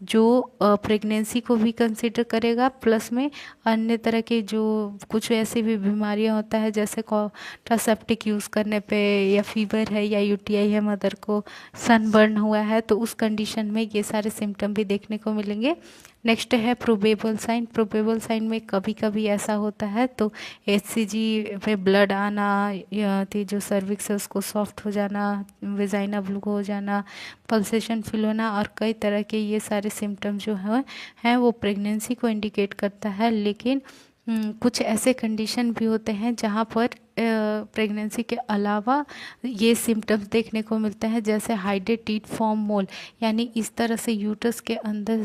जो प्रेगनेंसी को भी कंसिडर करेगा, प्लस में अन्य तरह के जो कुछ ऐसी भी बीमारियां होता है, जैसे कॉन्ट्रासेप्टिक यूज़ करने पे, या फीवर है, या यूटीआई है, मदर को सनबर्न हुआ है, तो उस कंडीशन में ये सारे सिम्टम भी देखने को मिलेंगे। नेक्स्ट है प्रोबेबल साइन। प्रोबेबल साइन में कभी कभी ऐसा होता है तो एचसीजी में ब्लड आना, या जो सर्विक्स है उसको सॉफ्ट हो जाना, वेजाइना ब्लू हो जाना, पल्सेशन फील होना, और कई तरह के ये सारे सिम्टम जो हैं वो प्रेगनेंसी को इंडिकेट करता है। लेकिन कुछ ऐसे कंडीशन भी होते हैं जहाँ पर प्रेगनेंसी के अलावा ये सिम्टम्स देखने को मिलते हैं, जैसे हाइडेड टीथ फॉर्म मोल, यानी इस तरह से यूट्रस के अंदर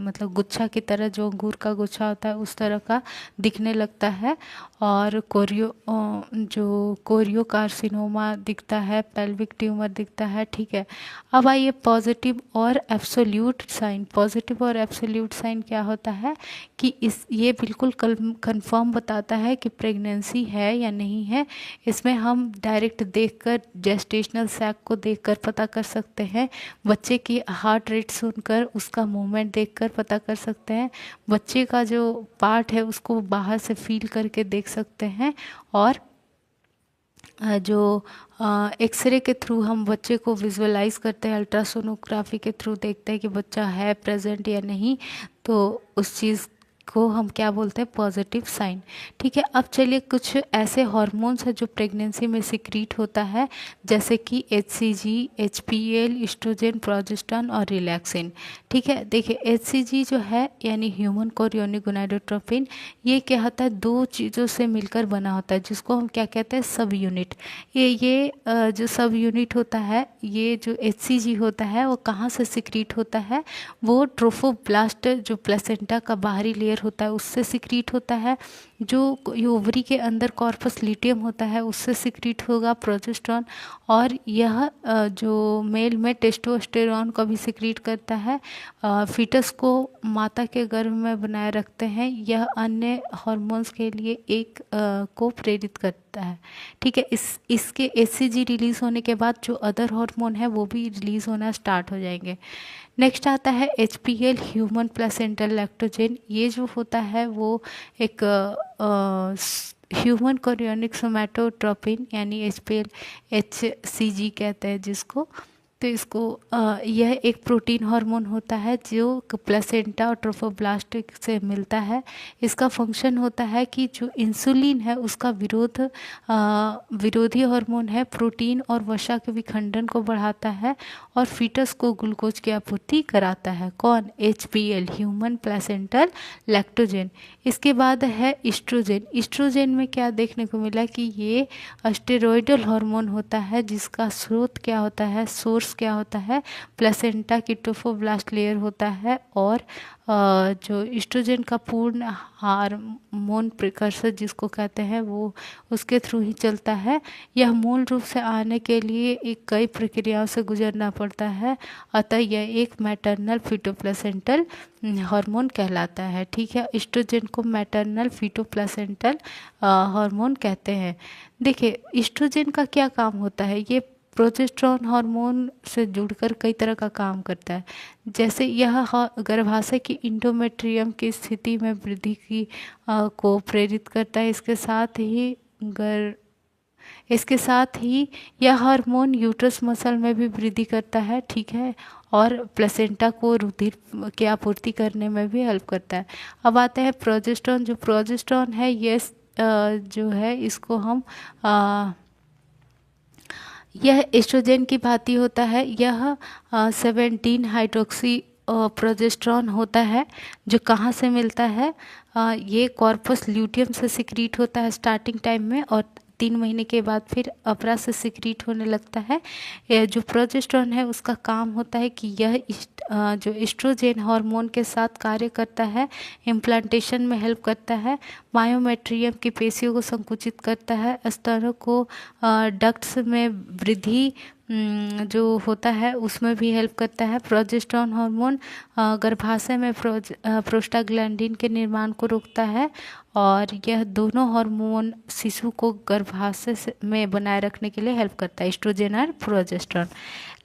मतलब गुच्छा की तरह, जो अंगूर का गुच्छा होता है उस तरह का दिखने लगता है। और कोरियो कार्सिनोमा दिखता है, पेल्विक ट्यूमर दिखता है। ठीक है, अब आइए पॉजिटिव और एब्सोल्यूट साइन। पॉजिटिव और एब्सोल्यूट साइन क्या होता है कि ये बिल्कुल कंफर्म बताता है कि प्रेगनेंसी है या नहीं है। इसमें हम डायरेक्ट देखकर, जेस्टेशनल सैक को देखकर पता कर सकते हैं, बच्चे की हार्ट रेट सुनकर, उसका मूवमेंट देखकर पता कर सकते हैं, बच्चे का जो पार्ट है उसको बाहर से फील करके देख सकते हैं, और जो एक्सरे के थ्रू हम बच्चे को विजुअलाइज करते हैं, अल्ट्रासोनोग्राफी के थ्रू देखते हैं कि बच्चा है प्रेजेंट या नहीं, तो उस चीज़ को हम क्या बोलते हैं, पॉजिटिव साइन। ठीक है, अब चलिए कुछ ऐसे हार्मोन्स हैं जो प्रेगनेंसी में सिक्रीट होता है, जैसे कि एचसीजी, एचपीएल, एस्ट्रोजन, प्रोजेस्टेरोन और रिलैक्सिन। ठीक है, देखिए एचसीजी जो है यानी ह्यूमन कोरियोनिक गोनाडोट्रोपिन, ये क्या होता है, दो चीज़ों से मिलकर बना होता है, जिसको हम क्या कहते हैं, सब यूनिट। ये जो सब यूनिट होता है, ये जो एचसीजी होता है वो कहाँ से सिक्रीट होता है, वो ट्रोफोब्लास्ट जो प्लेसेंटा का बाहरी लेयर होता है उससे सिक्रीट होता है। जो ओवरी के अंदर कॉर्पस ल्यूटियम होता है उससे सिक्रीट होगा प्रोजेस्टेरोन, और यह जो मेल में टेस्टोस्टेरोन को भी सिक्रीट करता है, फीटस को माता के गर्भ में बनाए रखते हैं। यह अन्य हार्मोन्स के लिए एक को प्रेरित करता है। ठीक है, इसके एचसीजी रिलीज होने के बाद जो अदर हार्मोन है वो भी रिलीज होना स्टार्ट हो जाएंगे। नेक्स्ट आता है एचपीएल, ह्यूमन प्लेसेंटल लैक्टोजेन। ये जो होता है वो एक ह्यूमन कोरियोनिक सोमैटोट्रोपिन यानी एचपीएल, एचसीजी कहते हैं जिसको। तो इसको यह एक प्रोटीन हार्मोन होता है जो प्लेसेंटा और ट्रोफोब्लास्ट से मिलता है। इसका फंक्शन होता है कि जो इंसुलिन है उसका विरोधी हार्मोन है, प्रोटीन और वसा के विखंडन को बढ़ाता है और फीटस को ग्लूकोज की आपूर्ति कराता है। कौन? HPL, human placental lactogen. इसके बाद है ईस्ट्रोजेन। ईस्ट्रोजेन में क्या देखने को मिला कि ये स्टेरॉयडल हार्मोन होता है, जिसका स्रोत क्या होता है, सोर्स क्या होता है, प्लेसेंटा की ट्रोफोब्लास्ट लेयर होता है। और जो ईस्ट्रोजन का पूर्ण हार्मोन प्रिकर्सर जिसको कहते हैं वो उसके थ्रू ही चलता है। यह मूल रूप से आने के लिए एक कई प्रक्रियाओं से गुजरना पड़ता है, अतः यह एक मैटरनल फीटोप्लेसेंटल हार्मोन कहलाता है। ठीक है, ईस्ट्रोजन को मैटरनल फीटोप्लेसेंटल हार्मोन कहते हैं। देखिए ईस्ट्रोजन का क्या काम होता है, ये प्रोजेस्टेरोन हार्मोन से जुड़कर कई तरह का काम करता है। जैसे यह गर्भाशय की इंडोमेट्रियम की स्थिति में वृद्धि की को प्रेरित करता है। इसके साथ ही यह हार्मोन यूट्रस मसल में भी वृद्धि करता है। ठीक है, और प्लेसेंटा को रुधिर की आपूर्ति करने में भी हेल्प करता है। अब आते हैं प्रोजेस्टेरोन। जो प्रोजेस्टेरोन है ये जो है इसको हम यह एस्ट्रोजन की भांति होता है। यह 17 हाइड्रोक्सी प्रोजेस्टेरॉन होता है जो कहाँ से मिलता है, ये कॉर्पस ल्यूटियम से सिक्रीट होता है स्टार्टिंग टाइम में, और 3 महीने के बाद फिर अपरा से सिक्रीट होने लगता है। यह जो प्रोजेस्टेरॉन है उसका काम होता है कि यह जो एस्ट्रोजन हार्मोन के साथ कार्य करता है, इम्प्लांटेशन में हेल्प करता है, मायोमेट्रियम की पेशियों को संकुचित करता है, स्तनों को डक्ट्स में वृद्धि जो होता है उसमें भी हेल्प करता है। प्रोजेस्टेरॉन हार्मोन गर्भाशय में प्रोस्टाग्लैंडिन के निर्माण को रोकता है, और यह दोनों हार्मोन शिशु को गर्भाशय में बनाए रखने के लिए हेल्प करता है, एस्ट्रोजन और प्रोजेस्टेरॉन।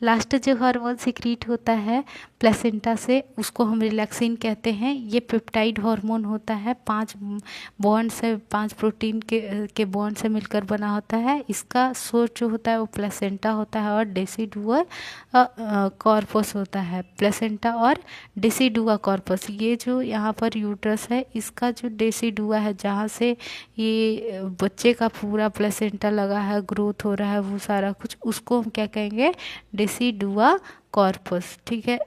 लास्ट जो हार्मोन सिक्रीट होता है प्लेसेंटा से, उसको हम रिलैक्सिन कहते हैं। ये पेप्टाइड हार्मोन होता है, 5 प्रोटीन के बॉन्ड से मिलकर बना होता है। इसका सोर्स जो होता है वो प्लेसेंटा होता है और डेसिडुआ कॉर्पस होता है। प्लेसेंटा और डेसिडुआ कॉर्पस, ये जो यहाँ पर यूट्रस है इसका जो डेसिडुआ है जहाँ से ये बच्चे का पूरा प्लेसेंटा लगा है, ग्रोथ हो रहा है, वो सारा कुछ, उसको हम क्या कहेंगे, डेसिडुआ कॉर्पस। ठीक है,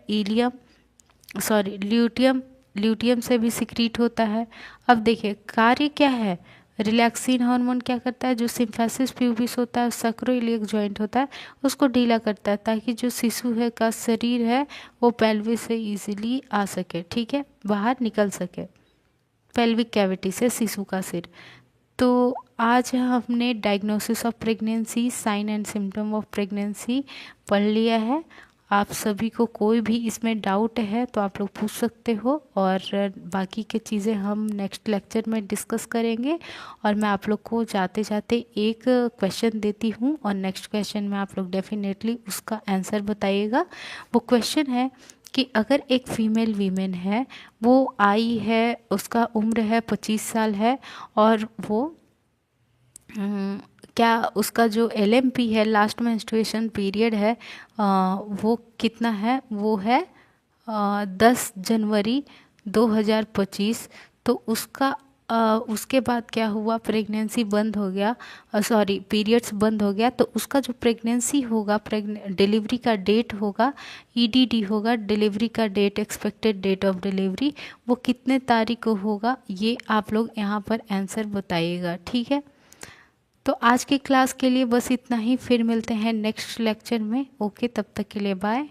ल्यूटियम से भी सिक्रीट होता है। अब देखिए कार्य क्या है, रिलैक्सिन हार्मोन क्या करता है, जो सिम्फेसिस प्यूबिस होता है, सैक्रोइलियक जॉइंट होता है, उसको ढीला करता है ताकि जो शिशु है का शरीर है वो पेल्विस से इजीली आ सके, ठीक है, बाहर निकल सके पेल्विक कैविटी से शिशु का सिर। तो आज हमने diagnosis of pregnancy, sign and symptom of pregnancy पढ़ लिया है। आप सभी को कोई भी इसमें डाउट है तो आप लोग पूछ सकते हो, और बाकी की चीज़ें हम नेक्स्ट लेक्चर में डिस्कस करेंगे। और मैं आप लोग को जाते जाते एक क्वेश्चन देती हूँ, और नेक्स्ट क्वेश्चन में आप लोग डेफिनेटली उसका आंसर बताइएगा। वो क्वेश्चन है कि अगर एक फीमेल वीमेन है, वो आई है, उसका उम्र है 25 साल है, और वो क्या उसका जो LMP है, लास्ट मेंस्ट्रुएशन पीरियड है, वो कितना है, वो है 10 जनवरी 2025। तो उसके बाद क्या हुआ, प्रेगनेंसी बंद हो गया, सॉरी पीरियड्स बंद हो गया, तो उसका जो प्रेगनेंसी होगा, डिलीवरी का डेट होगा, EDD होगा, डिलीवरी का date, expected date of delivery, वो कितने तारीख को होगा, ये आप लोग यहाँ पर आंसर बताइएगा। ठीक है, तो आज की क्लास के लिए बस इतना ही, फिर मिलते हैं नेक्स्ट लेक्चर में। ओके, तब तक के लिए बाय।